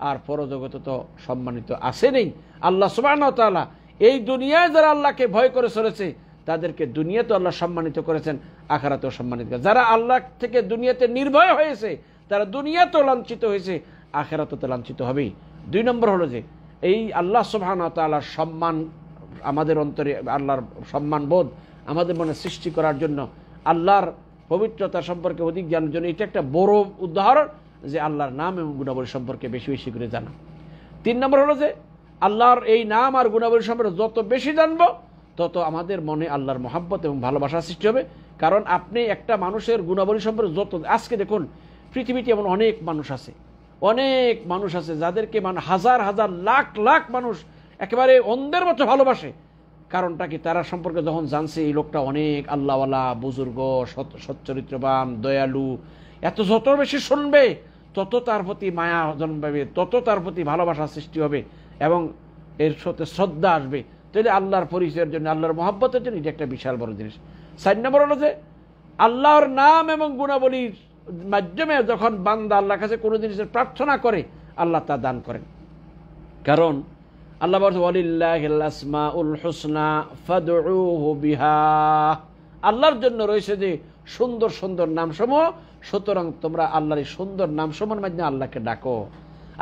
আর পরজগত তো সম্মানিত আছে নেই। আল্লাহ সুবহানাহু ওয়া তাআলা এই দুনিয়ায় যারা আল্লাহকে ভয় করে চলেছে তাদেরকে দুনিয়াতে আল্লাহ সম্মানিত করেছেন, আখিরাতেও সম্মানিত করেছেন। যারা আল্লাহ থেকে দুনিয়াতে নির্ভয় হয়েছে তারা দুনিয়াতেও লাঞ্ছিত হয়েছে, আখিরাতেও লাঞ্ছিত হবেই। 2 নম্বর হলো যে এই আল্লাহ সুবহানাহু ওয়া তাআলার সম্মান আমাদের অন্তরে, আল্লাহর সম্মান বোধ আমাদের মনে সৃষ্টি করার জন্য, আল্লাহর পবিত্রতা সম্পর্কে অধিক জানার জন্য এটা একটা বড় উদাহরণ যে আল্লাহর নাম এবং গুণাবলী সম্পর্কে বেশি বেশি করে জানা। 3 নম্বর হলো যে আল্লাহর এই নাম আর গুণাবলী সম্পর্কে যত বেশি জানবো তত আমাদের মনে আল্লাহর মহব্বত এবং ভালোবাসা সৃষ্টি হবে। কারণ আপনি একটা মানুষের গুণাবলী সম্পর্কে যত, আজকে দেখুন পৃথিবীতে এমন অনেক মানুষ আছে যাদেরকে হাজার হাজার লাখ লাখ মানুষ একেবারে অন্ধের মতো ভালোবাসে। কারণটা কি? তারা সম্পর্কে যখন জানছে এই লোকটা অনেক আল্লাহওয়ালা, বুজুর্গ, সচ্চরিত্রবান, দয়ালু, এত যত বেশি শুনবে তত তার প্রতি মায়া জন্মাবে, তত তার প্রতি ভালোবাসা সৃষ্টি হবে এবং এর সাথে শ্রদ্ধা আসবে। তাহলে আল্লাহর পরিচয়ের জন্য, আল্লাহর মহব্বতের জন্য এটা একটা বিশাল বড় জিনিস। 4 নম্বর হলো যে আল্লাহর নাম এবং গুণাবলীর মাধ্যমে যখন বান্দা আল্লাহর কাছে কোনো জিনিসের প্রার্থনা করে আল্লাহ তা দান করেন। কারণ আল্লাহ বলছে ওয়ালিল্লাহিল আসমাউল হুসনা ফাদউহু বিহা, আল্লাহর জন্য রয়েছে যে সুন্দর সুন্দর নামসমূহ, সুতরাং তোমরা আল্লাহর এই সুন্দর নামসমূহের মাধ্যমে আল্লাহকে ডাকো।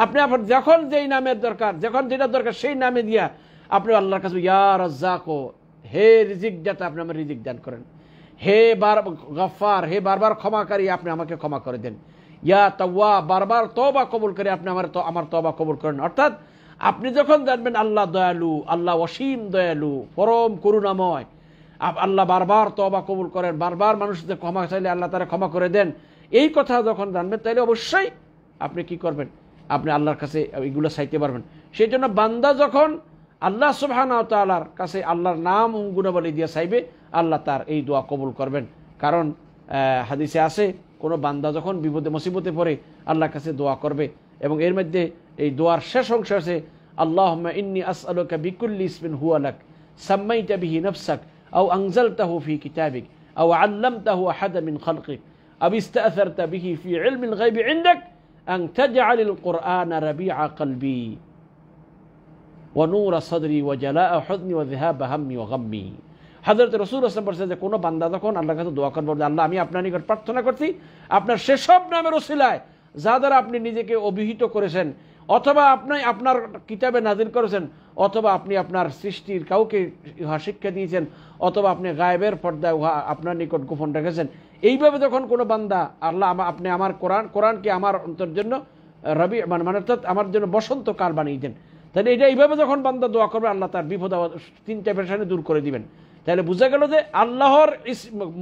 আপনি আপনার যখন যেই নামের দরকার, যখন যেটা দরকার সেই নামে দিয়া আপনি আল্লাহর কাছে ইয়া রাজ্জাকো, হে রিজিক দাতা আপনি আমার রিজিক দান করেন, হে গফফার, হে বারবার ক্ষমাকারী আপনি আমাকে ক্ষমা করে দেন, ইয়া তাওয়াব বারবার তওবা কবুল করে আপনি আমার তওবা কবুল করেন। অর্থাৎ আপনি যখন জানবেন আল্লাহ দয়ালু, আল্লাহ অসীম দয়ালু, পরম করুণাময়, আল্লাহ বারবার তওবা কবুল করেন, বারবার মানুষদের ক্ষমা চাইলে আল্লাহ তারা ক্ষমা করে দেন, এই কথা যখন জানবেন তাহলে অবশ্যই আপনি কি করবেন? আপনি আল্লাহর কাছে এইগুলো চাইতে পারবেন। সেই জন্য বান্দা যখন আল্লাহ সুবহানাহু ওয়া তাআলার কাছে আল্লাহর নাম ও গুণাবলী দিয়ে চাইবে আল্লাহ তার এই দোয়া কবুল করবেন। কারণ হাদিসে আছে কোনো বান্দা যখন বিপদে মুসিবতে পড়ে আল্লাহর কাছে দোয়া করবে এবং এর মধ্যে এই দোয়ার শেষ অংশ আছে আল্লাহুম্মা ইন্নী আসআলুকা বিকুল্লি ইসমিন হুয়া লাক সাম্মাইতা বিহি নাফসাক আও আনজালতাহু ফি কিতাবিক আও আল্লামতাহু আহাদান মিন খালকিক আও ইসতাআসারতা বিহি ফি ইলমিল গায়বি ইনদাক আন তাজআলিল কুরআনা রাবিআ কলবি ওয়া নূরা সাদরি ওয়া জালাআ হুজনি ওয়া যিহাবা হাম্মি ওয়া গাম্মি। হযরত রাসূলুল্লাহ সাল্লাল্লাহু আলাইহি ওয়াসাল্লাম বলেছেন যে কোনো বান্দা যখন আল্লাহর কাছে দোয়া করবে, আল্লাহ আমি আপনার নিকট প্রার্থনা করছি আপনার সেসব নামের ওসিলায় যা দ্বারা আপনি নিজেকে অভিহিত করেছেন, অথবা আপনি আপনার কিতাবে নাজিল করেছেন, অথবা আপনি আপনার সৃষ্টির কাউকে উহা শিক্ষা দিয়েছেন, অথবা আপনি গায়েবের পর্দায় উহা আপনার নিকট গোপন রেখেছেন। এইভাবে যখন কোনো বান্দা আল্লাহ আপনি আমার কোরআনকে আমার অন্তর জন্য রবি মানে অর্থাৎ আমার জন্য বসন্তকাল বানিয়ে দেন, তাহলে এটা এইভাবে যখন বান্দা দোয়া করবে আল্লাহ তার বিপদ 3টা পেরেশানি দূর করে দিবেন। তাহলে বোঝা গেল যে আল্লাহর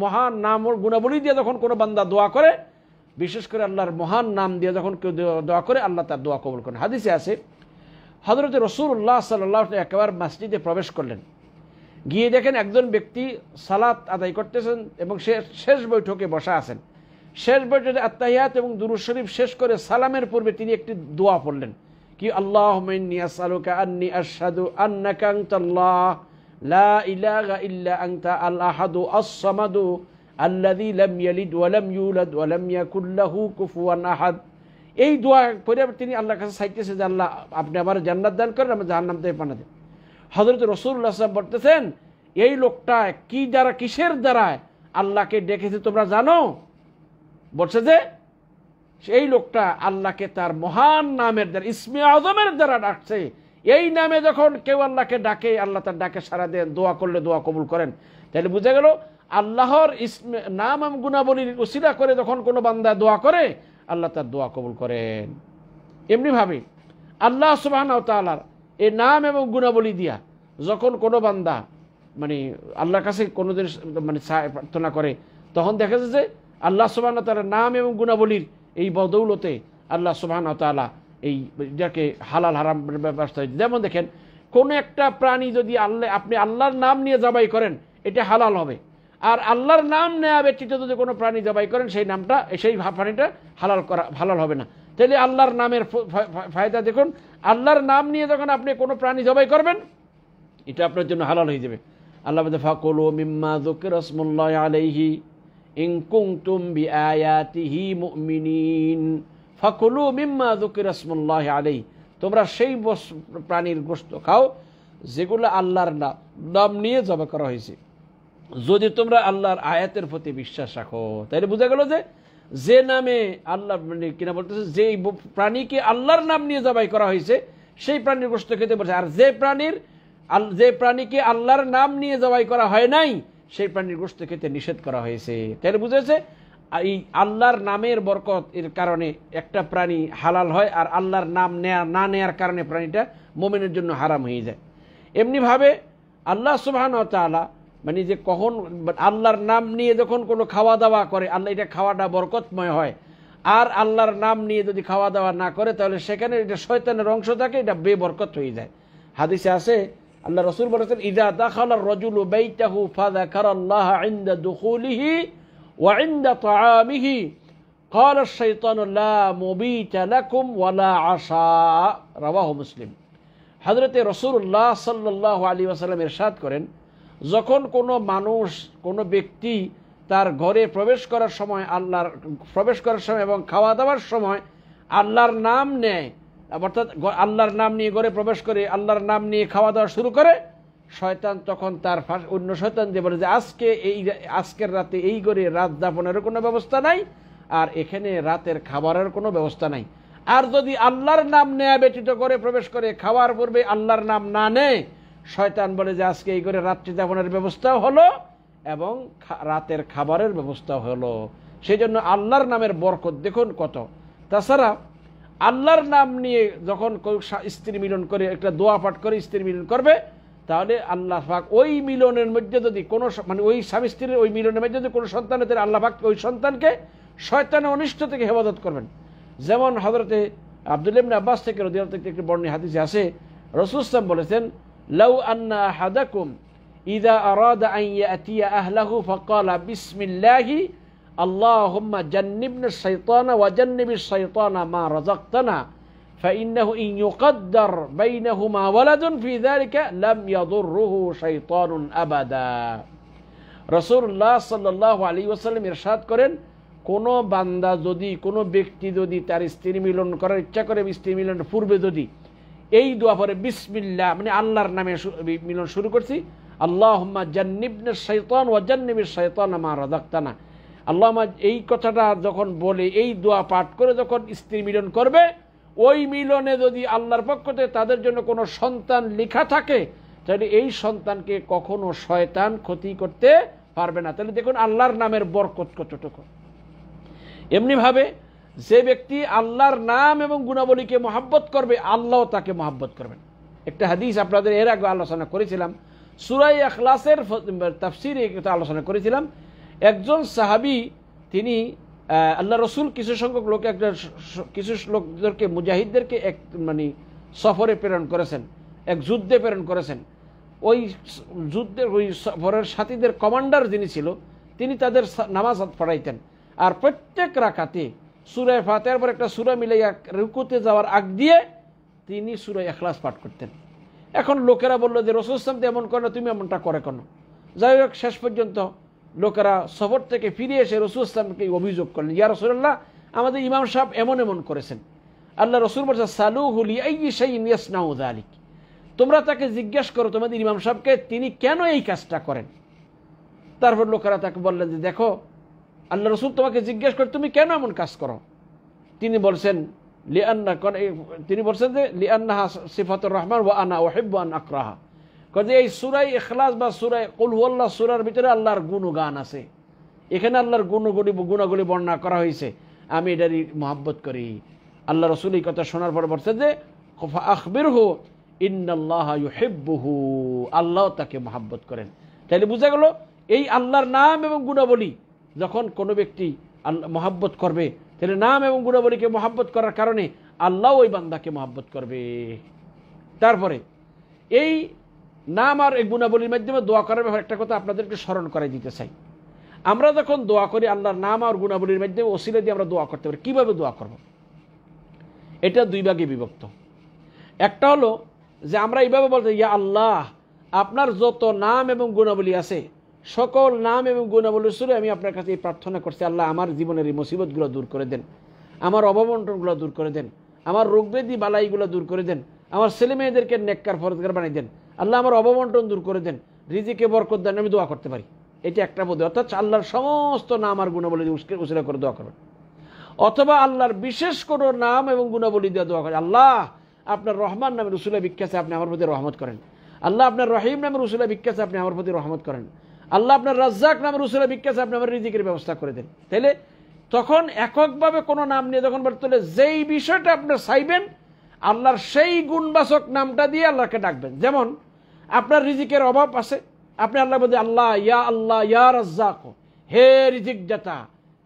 মহান নাম ও গুণাবলী দিয়ে যখন কোনো বান্দা দোয়া করে, বিশেষ করে আল্লাহর মহান নাম দিয়ে যখন কেউ দোয়া করে আল্লাহ তার দোয়া কবুল করেন। হাদিসে আছে হযরত রাসূলুল্লাহ সাল্লাল্লাহু আলাইহি একবার মসজিদে প্রবেশ করলেন, গিয়ে দেখেন একজন ব্যক্তি সালাত আদায় করতেছেন এবং সে শেষ বৈঠকে বসা আছেন। শেষ বৈঠকে আত্তাহিয়াত এবং দুরূদ শরীফ শেষ করে সালামের পূর্বে তিনি একটি দোয়া পড়লেন, কি আল্লাহুম্মা ইন্নী আসআলুকা আন্নী আশহাদু আন্নাকা আনতাল্লাহ লা ইলাহা ইল্লা আনতা আল আহাদু আস-সামাদু আল্লাযী লাম ইয়ালিদ ওয়া লাম ইউলাদ ওয়া লাম ইয়াকুল লাহু কুফুয়ান আহাদ। এই দোয়া পড়ে তিনি আল্লাহর কাছে চাইতেছে যে আল্লাহ আপনি আমার জান্নাত দান করেন, আমার জাহান্নাম থেকে পানা দেন। হযরত রাসূলুল্লাহ সাল্লাল্লাহু আলাইহি ওয়াসাল্লাম বলতেছেন এই লোকটা কি দ্বারা, কিসের দ্বারা আল্লাহকে ডেকেছে তোমরা জানো? বলছে যে এই লোকটা আল্লাহকে তার মহান নামের দ্বারা, ইসমে আযমের দ্বারা ডাকছে। এই নামে যখন কেউ আল্লাহকে ডাকে আল্লাহ তার ডাকে সাড়া দেন, দোয়া করলে দোয়া কবুল করেন। তাহলে বুঝা গেল আল্লাহর নাম এবং গুণাবলীর উসিলা করে যখন কোনো বান্দা দোয়া করে আল্লাহ তার দোয়া কবুল করেন। এমনিভাবে আল্লাহ সুবহানাহু ওয়া তাআলার এই নাম এবং গুণাবলী দিয়া যখন কোনো বান্দা মানে আল্লাহর কাছে কোনো জিনিস মানে প্রার্থনা করে, তখন দেখা যায় যে আল্লাহ সুবহানাহু ওয়া তাআলার নাম এবং গুণাবলীর এই বদৌলতে আল্লাহ সুবহানাহু ওয়া তাআলা এই যাকে হালাল হারাম ব্যবস্থা। যেমন দেখেন কোন একটা প্রাণী যদি আপনি আল্লাহর নাম নিয়ে জবাই করেন এটা হালাল হবে, আর আল্লাহর নাম নেওয়া ব্যতীত যদি কোনো প্রাণী জবাই করেন সেই প্রাণীটা হালাল হবে না। তাহলে আল্লাহর নামের ফায়দা দেখুন, আল্লাহর নাম নিয়ে যখন আপনি কোনো প্রাণী জবাই করবেন এটা আপনার জন্য হালাল হয়ে যাবে। আল্লাহ বলে ফাকুলু মিম্মা যুকিরা ইসমুল্লাহি আলাইহি ইন কুনতুম বিআয়াতিহি মুমিনিন। ফাকুলু মিম্মা যুকিরা ইসমুল্লাহি আলাইহি, তোমরা সেই প্রাণীর গোশত খাও যেগুলো আল্লাহর নাম নিয়ে জবাই করা হয়েছে, যদি তোমরা আল্লাহর আয়াতের প্রতি বিশ্বাস রাখো। তাইলে বোঝা গেল যে নামে আল্লাহ কিনা বলতেছে যে প্রাণীকে আল্লাহর নাম নিয়ে জবাই করা হয়েছে সেই প্রাণীর গোশত খেতে বলছে, আর যে প্রাণীকে আল্লাহর নাম নিয়ে জবাই করা হয় নাই সেই প্রাণীর গোশত খেতে নিষেধ করা হয়েছে। তাহলে বুঝেছে এই আল্লাহর নামের বরকত এর কারণে একটা প্রাণী হালাল হয়, আর আল্লাহর নাম না নেয়ার কারণে প্রাণীটা মুমিনের জন্য হারাম হয়ে যায়। এমনিভাবে আল্লাহ সুবহানাহু ওয়া তাআলা মানে যে কখন আল্লাহর নাম নিয়ে যখন কোনো খাওয়া দাওয়া করে আল্লাহ এটা খাওয়াটা বরকতময় হয়, আর আল্লাহর নাম নিয়ে যদি খাওয়া দাওয়া না করে তাহলে সেখানে এটা শয়তানের অংশ থাকে, এটা বেবরকত হয়ে যায়। হাদিসে আছে আল্লাহ রাসূল বলেছেন ইযা দাখালা আর-রাজুলু বাইতাহু ফাযাকারাল্লাহা ইনদা দুখুলিহি ওয়া ইনদা তাআমিহি ক্বালা আশ-শাইতানু লা মুবিতা লাকুম ওয়া লা আশা, রাওয়াহু মুসলিম। হযরতে রাসূলুল্লাহ সাল্লাল্লাহু আলাইহি ওয়াসাল্লাম ইরশাদ করেন, যখন কোনো মানুষ কোনো ব্যক্তি তার ঘরে প্রবেশ করার সময় এবং খাওয়া দাওয়ার সময় আল্লাহর নাম নেয়, অর্থাৎ আল্লাহর নাম নিয়ে ঘরে প্রবেশ করে আল্লাহর নাম নিয়ে খাওয়া দাওয়া শুরু করে, শয়তান তখন তার অন্য শয়তান দিয়ে বলে যে আজকের রাতে এই ঘরে রাত যাপনের কোনো ব্যবস্থা নাই, আর এখানে রাতের খাবারের কোনো ব্যবস্থা নাই। আর যদি আল্লাহর নাম নেয়া ব্যতীত করে প্রবেশ করে খাওয়ার পূর্বে আল্লাহর নাম না নেয়, শয়তান বলে যে আজকে এই করে রাত্রি যাপনের ব্যবস্থাও হলো এবং রাতের খাবারের ব্যবস্থা হলো। সেই জন্য আল্লাহর নামের বরকত দেখুন কত। তাছাড়া আল্লাহর নাম নিয়ে যখন স্ত্রী মিলন করে একটা দোয়া পাঠ করে স্ত্রী মিলন করবে, তাহলে আল্লাহ পাক ওই মিলনের মধ্যে যদি কোনো ওই স্বামী স্ত্রীর ওই মিলনের মধ্যে যদি কোনো সন্তান হতে আল্লাহ পাক ওই সন্তানকে শয়তানের অনিষ্ট থেকে হেফাজত করবেন। যেমন হযরতে আব্দুল্লাহ ইবনে আব্বাস থেকে রাদিয়াল্লাহু তাআলা একটি বর্ণিত হাদিসে আছে, রাসূল সাল্লাল্লাহু আলাইহি ওয়াসাল্লাম বলেছেন লাউ আন্না আহাদাকুম ইযা আরাদা আন ইয়াতিয়া আহলাহু ফাকালা বিসমিল্লাহি আল্লাহুম্মা জান্নিবনা আশ-শাইতানা ওয়া জান্নিবিশ শাইতানা মা রাযাকতানা ফাইন্নাহু ইন ইউকাদ্দার বাইনাহুমা ওয়ালাদুন ফি যালিকা লাম ইয়াদুররুহু শাইতানুন আবাদা। রাসূলুল্লাহ সাল্লাল্লাহু আলাইহি ওয়াসাল্লাম ইরশাদ করেন, কোনো বান্দা যদি কোনো ব্যক্তি যদি তার স্ত্রী মিলন করার ইচ্ছা করে স্ত্রী মিলনের পূর্বে যদি এই দোয়া পরে বিসমিল্লাহ মানে আল্লাহর নামে মিলন শুরু করছি, আল্লাহুম্মা জান্নিবনা আশ-শাইতান ওয়া জান্নিবিশ শাইতানা মা রাযাকতানা, আল্লাহুম্মা এই কথাটা যখন বলে এই দোয়া পাঠ করে যখন স্ত্রী মিলন করবে, ওই মিলনে যদি আল্লাহর পক্ষ থেকে তাদের জন্য কোনো সন্তান লেখা থাকে তাহলে এই সন্তানকে কখনো শয়তান ক্ষতি করতে পারবে না। তাহলে দেখুন আল্লাহর নামের বরকত কতটুকু। এমনিভাবে যে ব্যক্তি আল্লাহর নাম এবং গুণাবলীকে মহব্বত করবে আল্লাহ তাকে মহব্বত করবেন। একটা হাদিস আপনাদের এর আগে আলোচনা করেছিলাম, সূরা ইখলাসের তাফসীরে এটা আলোচনা করেছিলাম। একজন সাহাবী তিনি আল্লাহ রসুল কিছু লোকদেরকে মুজাহিদদেরকে এক সফরে প্রেরণ করেছেন, এক যুদ্ধে প্রেরণ করেছেন। ওই যুদ্ধের ওই সফরের সাথীদের কমান্ডার যিনি ছিল তিনি তাদের নামাজ পড়াইতেন, আর প্রত্যেক রাকাতে সূরা ফাতিহার পর একটা সূরা মিলাইয়া রুকুতে যাওয়ার আগ দিয়ে তিনি সূরা ইখলাস পাঠ করতেন। এখন লোকেরা বলল যে রাসূল সাল্লাল্লাহু আলাইহি ওয়াসাল্লাম এমন করে তুমি এমনটা করে কেন? যাই হোক শেষ পর্যন্ত লোকেরা সফর থেকে ফিরে এসে রাসূল সাল্লাল্লাহু আলাইহি ওয়াসাল্লামকে অভিযোগ করলেন, ইয়া রাসূলুল্লাহ আমাদের ইমাম সাহেব এমন করেছেন। আল্লাহ রাসূল বলেছেন সালুহু লিআইয়ি শাইইন ইয়াসনাউ যালিক, তোমরা তাকে জিজ্ঞেস করো তোমাদের ইমাম সাহেবকে তিনি কেন এই কাজটা করেন। তারপর লোকেরা তাকে বললেন যে দেখো আল্লাহ রসুল তোমাকে জিজ্ঞেস করে তুমি কেন এমন কাজ করো। তিনি বলছেন যে লিআন্নাহা সিফাতুর রহমান ওয়া আনা উহিব্বু আন আকরাহা, কাজে এই সূরা ইখলাস বা সূরা কুল হুয়াল্লাহ সূরার ভিতরে আল্লাহর গুণগান আছে, এখানে আল্লাহর গুণাগুলি বর্ণনা করা হয়েছে, আমি এটারই মহব্বত করি। আল্লাহ রসুল এই কথা শোনার পরে বলছেন যে আখবিরহু ইন্নাল্লাহা ইউহিব্বুহু, আল্লাহ তাকে মহব্বত করেন। তাহলে বোঝা গেল এই আল্লাহর নাম এবং গুণাবলী যখন কোনো ব্যক্তি আল্লাহ মহব্বত করবে তাহলে নাম এবং গুণাবলীকে মহব্বত করার কারণে আল্লাহ ওই বান্দাকে মহব্বত করবে। তারপরে এই নাম আর এই গুণাবলীর মাধ্যমে দোয়া করার ব্যাপারে একটা কথা আপনাদেরকে স্মরণ করাই দিতে চাই। আমরা যখন দোয়া করি আল্লাহর নাম আর গুণাবলীর মাধ্যমে ওসিলা দিয়ে আমরা দোয়া করতে পারি। কীভাবে দোয়া করব? এটা দুই ভাগে বিভক্ত। একটা হলো যে আমরা এইভাবে বলতে, ইয়া আল্লাহ, আপনার যত নাম এবং গুণাবলী আছে সকল নাম এবং গুণাবলীর সুরে আমি আপনার কাছে এই প্রার্থনা করছি, আল্লাহ আমার জীবনের এই মুসিবতগুলো দূর করে দেন, আমার অভাবন্টনগুলো দূর করে দেন, আমার রোগব্যাধি বালাইগুলো দূর করে দেন, আমার ছেলে মেয়েদেরকে নেককার ফরজগার বানিয়ে দেন, আল্লাহ আমার অভাবন্টন দূর করে দেন, রিজিকে বরকত দেন। আমি দোয়া করতে পারি। এটা একটা বোধ, অর্থাৎ আল্লাহর সমস্ত নাম আর গুণাবলী উসিলা করে দোয়া করবেন। অথবা আল্লাহর বিশেষ কোনো নাম এবং গুণাবলী দিয়ে দোয়া করেন, আল্লাহ আপনার রহমান নামের উসিলা বিখ্যাত আপনি আমার প্রতি রহমত করেন, আল্লাহ আপনার রহিম নামের উসিলা বিখ্যাত আপনি আমার প্রতি রহমত করেন, আল্লাহ আপনার রাজ্জাক নামের উসিলা বিখ্যাত আপনি আমার রিজিকের ব্যবস্থা করে দেন। তাইলে তখন এককভাবে কোনো নাম নিয়ে যখন বলতে হলে যেই বিষয়টা আপনি চাইবেন আল্লাহর সেই গুণবাচক নামটা দিয়ে আল্লাহকে ডাকবেন। যেমন আপনার রিজিকের অভাব আছে, আপনি আল্লাহ বলতে আল্লাহ ইয়া রাজ্জাক, হে রিজিক দাতা,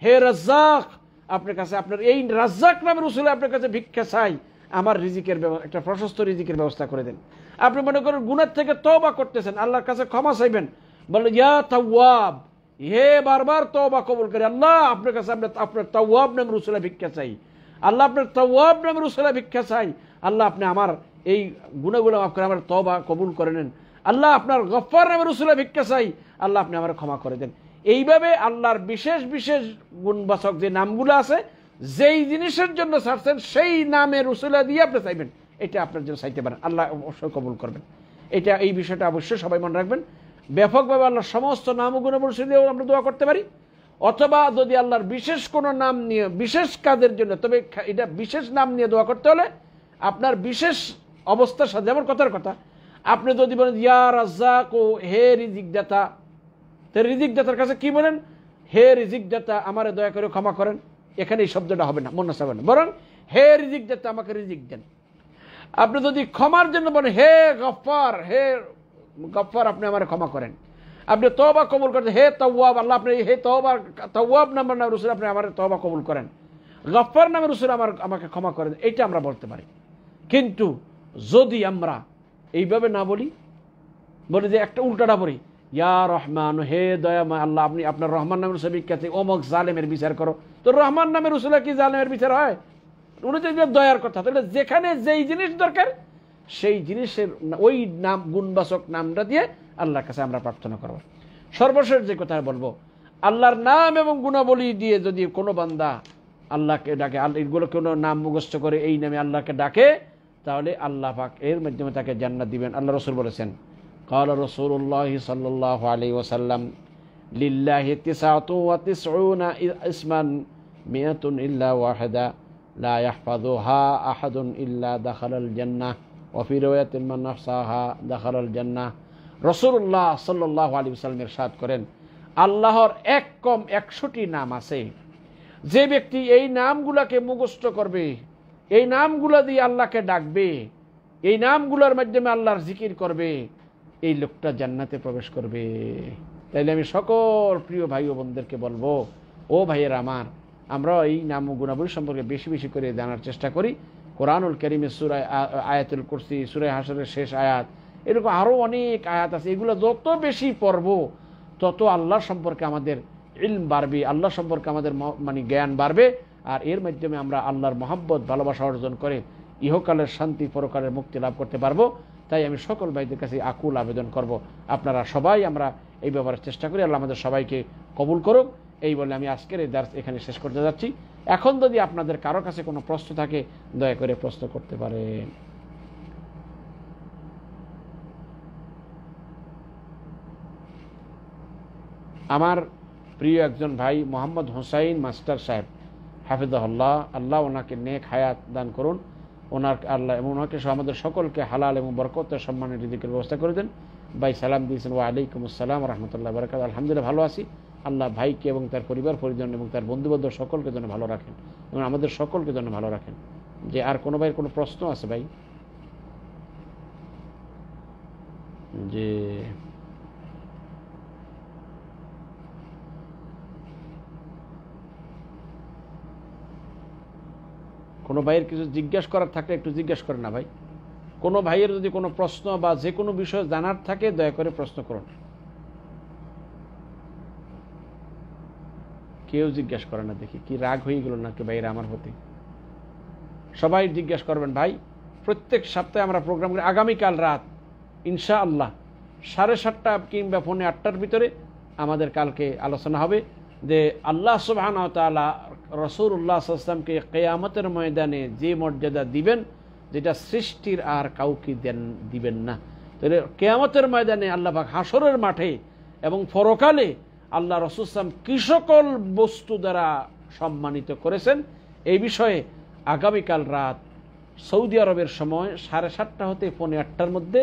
হে রাজ্জাক, আপনার কাছে আপনার এই রাজ্জাক নামের উসিলায় আপনার কাছে ভিক্ষা চাই, আমার রিজিকের একটা প্রশস্ত রিজিকের ব্যবস্থা করে দেন। আপনি মনে করেন গুনাহ থেকে তওবা করতেছেন, আল্লাহর কাছে ক্ষমা চাইবেন, বলেন ইয়া তাওয়াব, হে বারবার তওবা কবুল করে, আল্লাহ আপনার কাছে আপনার তাওয়াব নামের উসিলায় ভিক্ষা চাই, আল্লাহ আপনার তাওয়াব নামের উসিলায় ভিক্ষা চাই, আল্লাহ আপনি আমার এই গুনাহগুলো মাফ করে আমার তওবা কবুল করে নেন, আল্লাহ আপনার গফফার নামের উসিলায় ভিক্ষা চাই, আল্লাহ আপনি আমার ক্ষমা করে দেন। এইভাবে আল্লাহর বিশেষ বিশেষ গুণবাচক যে নামগুলো আছে, যেই জিনিসের জন্য চাচ্ছেন সেই নামের উসিলা দিয়ে আপনি চাইবেন, এটা আপনার জন্য চাইতে পারেন, আল্লাহ অবশ্যই কবুল করবেন। এটা এই বিষয়টা অবশ্যই সবাই মনে রাখবেন। ব্যাপকভাবে আল্লাহর সমস্ত নাম ও গুণাবলী দিয়েও আমরা দোয়া করতে পারি। অথবা যদি আল্লাহর বিশেষ কোনো নাম নিয়ে বিশেষ কাজের জন্য, তবে এটা বিশেষ নাম নিয়ে দোয়া করতে হলে আপনার বিশেষ অবস্থার সাথে, যেমন কথার কথা আপনি যদি বলেন ইয়া রাজ্জাক, ও হে রিজিক দাতা, তো রিজিক দাতার কাছে কি বলেন, হে রিজিক দাতা আমারে দয়া করে ক্ষমা করেন, এখানে এই শব্দটা হবে না, মনে হবে না, বরং হে রিজিক দাতা আমাকে রিজিক দেন। আপনি যদি ক্ষমার জন্য বলেন হে গফফার, হে গফফার আপনি আমারে ক্ষমা করেন। আপনি তওবা কবুল করতে হে তাওয়াব, আল্লাহ আপনি হে তাওয়াব নামের রসুল আপনি আমার তওবা কবুল করেন, গফফার নামের রসুল আমাকে ক্ষমা করেন, এইটা আমরা বলতে পারি। কিন্তু যদি আমরা এইভাবে না বলি, বলি যে একটা উল্টাটা বলি, ইয়া রহমান, হে দয়াময় আল্লাহ আপনি আপনার রহমান নামের রসুল বিখ্যাত অমুক জালেমের বিচার করো, তো রহমান নামের রসুলে কি জালেমের বিচার হয়? উনি তো দয়ার কথা। তাহলে যেখানে যেই জিনিস দরকার সেই জিনিসের ওই নাম গুণবাচক নামটা দিয়ে আল্লাহর কাছে আমরা প্রার্থনা করব। সর্বশেষ যে কথা বলবো, আল্লাহর নাম এবং গুণাবলী দিয়ে যদি কোনো বান্দা আল্লাহকে ডাকে, এগুলো কোনো নাম মুখস্থ করে এই নামে আল্লাহকে ডাকে, তাহলে আল্লাহ পাক এর মাধ্যমে তাকে জান্নাত দিবেন। আল্লাহ রসুল বলেছেন, قال رسول الله صلى الله عليه وسلم لله 99 اسما 100 إلا واحدة لا يحفظها أحد إلا دخل الجنة وفي رواية من أحصاها دخل الجنة। রাসূলুল্লাহ সাল্লাল্লাহু আলাইহি ওয়াসাল্লাম ইরশাদ করেন, আল্লাহর এক কম 100টি নাম আছে, যে ব্যক্তি এই নামগুলোকে মুখস্থ করবে, এই নামগুলো দিয়ে আল্লাহকে ডাকবে, এই নামগুলোর মাধ্যমে আল্লাহর জিকির করবে, এই লোকটা জান্নাতে প্রবেশ করবে। তাইলে আমি সকল প্রিয় ভাই ও বোনদেরকে বলবো, ও ভাইয়ের আমার, আমরা এই নাম ও গুণাবলী সম্পর্কে বেশি বেশি করে জানার চেষ্টা করি। কোরআনুল কারীমের সূরা আয়াতুল কুরসি, সূরা হাশরের শেষ আয়াত, এরকম আরও অনেক আয়াত আছে। এগুলো যত বেশি পড়ব তত আল্লাহ সম্পর্কে আমাদের ইলম বাড়বে, আল্লাহ সম্পর্কে আমাদের জ্ঞান বাড়বে, আর এর মাধ্যমে আমরা আল্লাহর মহব্বত ভালোবাসা অর্জন করে ইহকালের শান্তি পরকালের মুক্তি লাভ করতে পারবো। তাই আমি সকল ভাইদের কাছে আকুল আবেদন করব, আপনারা সবাই আমরা এই ব্যাপারে চেষ্টা করি, আল্লাহ আমাদের সবাইকে কবুল করুক। এই বলে আমি আজকের এই দার্স এখানে শেষ করতে যাচ্ছি। এখন যদি আপনাদের কারো কাছে কোনো প্রশ্ন থাকে দয়া করে প্রশ্ন করতে পারেন। আমার প্রিয় একজন ভাই মোহাম্মদ হোসাইন মাস্টার সাহেব হাফিজাহুল্লাহ, আল্লাহ ওনাকে নেক হায়াত দান করুন, ওনার আল্লাহ এবং ওনাকে আমাদের সকলকে হালাল এবং বরকতের সম্মানের রিজিকের ব্যবস্থা করে দেন। ভাই সালাম দিয়েছেন, ওয়া আলাইকুম আসসালাম রহমতুল্লাহ বারাকাতুহু। আলহামদুলিল্লাহ ভালো আছি। আল্লাহ ভাইকে এবং তার পরিবার পরিজন এবং তার বন্ধুবান্ধব সকলকে যেন ভালো রাখেন এবং আমাদের সকলকে যেন ভালো রাখেন। যে আর কোনো ভাইয়ের কোনো প্রশ্ন আছে ভাই? যে কোনো ভাইয়ের কিছু জিজ্ঞাসা করার থাকলে একটু জিজ্ঞাসা করেন না ভাই। কোনো ভাইয়ের যদি কোনো প্রশ্ন বা যে কোনো বিষয় জানার থাকে দয়া করে প্রশ্ন করুন। কেউ জিজ্ঞাসা করে না, দেখি কি রাগ হয়ে গেল নাকি ভাইয়েরা আমার প্রতি? সবাই জিজ্ঞাসা করবেন ভাই। প্রত্যেক সপ্তাহে আমরা প্রোগ্রাম করি। আগামীকাল রাত ইনশাআল্লাহ 7:30 কিংবা 7:45 ভিতরে আমাদের কালকে আলোচনা হবে যে আল্লাহ সুবহানাহু ওয়া তাআলা রাসূলুল্লাহ সাল্লাল্লাহু আলাইহি ওয়াসাল্লামকে কিয়ামতের ময়দানে যে মর্যাদা দিবেন, যেটা সৃষ্টির আর কাউকে দিবেন না। তাহলে কিয়ামতের ময়দানে আল্লাহ পাক হাসরের মাঠে এবং পরকালে আল্লাহ রাসূল সাল্লাল্লাহু আলাইহি ওয়াসাল্লাম কি সকল বস্তু দ্বারা সম্মানিত করেছেন, এই বিষয়ে আগামীকাল রাত সৌদি আরবের সময় 7:30 হতে 7:45 মধ্যে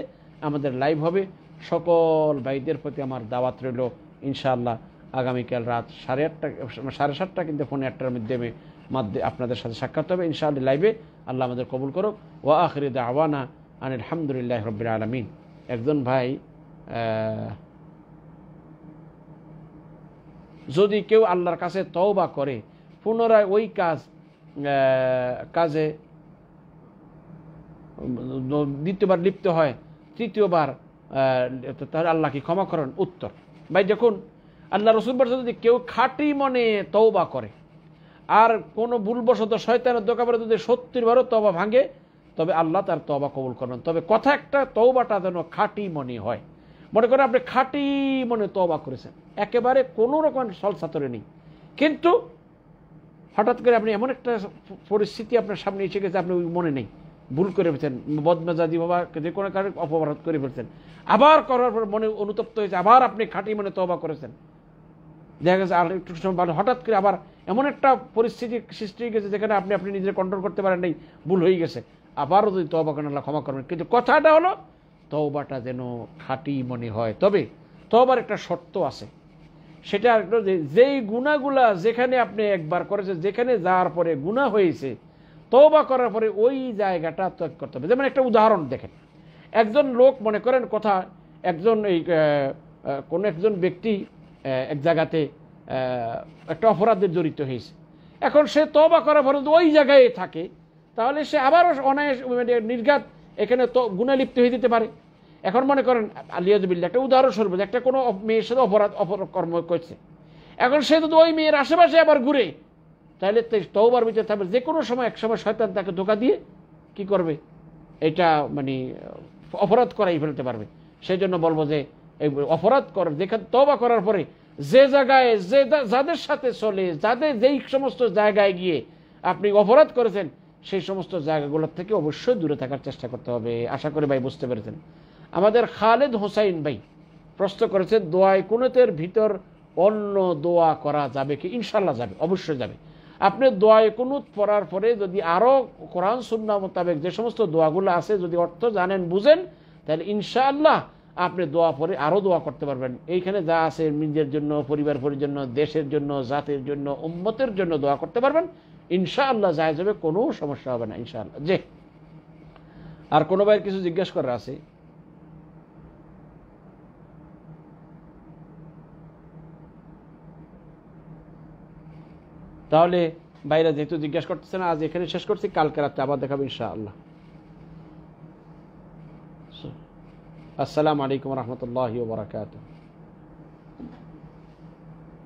আমাদের লাইভ হবে। সকল ভাইদের প্রতি আমার দাওয়াত রইল ইনশাআল্লাহ। আগামীকাল রাত 7:30 কিন্তু 7:45 মধ্যে আপনাদের সাথে সাক্ষাৎ হবে ইনশাআল্লাহ লাইভে। আল্লাহ আমাদের কবুল করুক। ওয়া আখিরু দাওয়ানা আনিল হামদুলিল্লাহি রাব্বিল আলামিন। একজন ভাই, যদি কেউ আল্লাহর কাছে তওবা করে পুনরায় ওই কাজে দ্বিতীয়বার লিপ্ত হয়, তৃতীয়বার, তাহলে আল্লাহ কি ক্ষমা করেন? উত্তর, ভাই দেখুন, আল্লাহ রাসূল বলেছেন যদি কেউ খাঁটি মনে তওবা করে আর কোনো ভুলবশত শয়তানের দোকানে যদি 70 বারও তওবা ভাঙে, তবে আল্লাহ তার তওবা কবুল করবেন। তবে কথা একটা, তওবাটা যেন খাঁটি মনে হয়। মনে করেন আপনি খাঁটি মনে তওবা করেছেন, একেবারে কোনো রকম ছলছাতরে নেই, কিন্তু হঠাৎ করে আপনি এমন একটা পরিস্থিতি আপনার সামনে এসে গেছে, আপনি মনে নেই, ভুল করে ফেলছেন, বদমেজাজি বাবা যে কোনো কারণে অপরাধ করে ফেলছেন, আবার করার পর মনে অনুতপ্ত হয়েছে, আবার আপনি খাঁটি মনে তওবা করেছেন, দেখা গেছে আর একটু সময় হঠাৎ করে আবার এমন একটা পরিস্থিতি সৃষ্টি হয়ে গেছে যেখানে আপনি নিজের কন্ট্রোল করতে পারেন নাই, ভুল হয়ে গেছে, আবারও যদি তওবা করেন আল্লাহ ক্ষমা করবেন। কিন্তু কথাটা হলো তওবাটা যেন খাঁটি মনে হয়। তবে তওবার একটা শর্ত আছে, সেটা যেই গুনাহগুলা যেখানে আপনি একবার করেছেন, যেখানে যাওয়ার পরে গুনাহ হয়েছে, তওবা করার পরে ওই জায়গাটা ত্যাগ করতে হবে। যেমন একটা উদাহরণ দেখেন, একজন লোক, মনে করেন কথা, কোন একজন ব্যক্তি এক জায়গাতে একটা অপরাধে জড়িত হয়েছে, এখন সে তওবা করার পরে ওই জায়গায় থাকে, তাহলে সে আবারও অনায়াস নির্ঘাত এখানে তো গুনাহ লিপ্ত হয়ে যেতে পারে। এখন মনে করেন আলিয়াযুবিল্লাহ, একটা উদাহরণস্বরূপ, একটা কোনো মেয়ের সাথে অপকর্ম করছে, এখন সে যদি ওই মেয়ের আশেপাশে আবার ঘুরে, তাহলে তওবার ভিতরে থাকবে, যে কোনো সময় এক সময় শয়তান তাকে ধোঁকা দিয়ে কি করবে, এটা অপরাধ করাই ফেলতে পারবে। সেই জন্য বলবো যে এই অপরাধ যেখানে তওবা করার পরে যে জায়গায় যাদের সাথে চলে, যেই সমস্ত জায়গায় গিয়ে আপনি অপরাধ করেছেন, সেই সমস্ত জায়গাগুলোর থেকে অবশ্যই দূরে থাকার চেষ্টা করতে হবে। আশা করি ভাই বুঝতে পেরেছেন। আমাদের খালেদ হোসাইন ভাই প্রশ্ন করেছেন, দোয়ায় কুনুতের ভিতর অন্য দোয়া করা যাবে কি? ইনশাল্লাহ যাবে, অবশ্যই যাবে। আপনি দোয়ায় কুনুত পড়ার পরে যদি আরও কোরআন সুন্নাহ মোতাবেক যে সমস্ত দোয়াগুলো আছে যদি অর্থ জানেন, বুঝেন, তাহলে ইনশাআল্লাহ আপনি দোয়া পরে আরও দোয়া করতে পারবেন। এইখানে যা আছে নিজের জন্য, পরিবার জন্য, দেশের জন্য, জাতির জন্য, উম্মতের জন্য দোয়া করতে পারবেন ইনশাআল্লাহ, জায়েজ হবে, কোনো সমস্যা হবে না ইনশাআল্লাহ। যে আর কোনো ভাইয়ের কিছু জিজ্ঞাসা করার আছে? তাহলে বাইরে যেহেতু জিজ্ঞাসা করতেছে না, আজ এখানে শেষ করছি, কালকে রাতে আবার দেখাবো ইনশাআল্লাহ। আসসালামু আলাইকুম ওয়া রাহমাতুল্লাহি ওয়া বারাকাতুহু।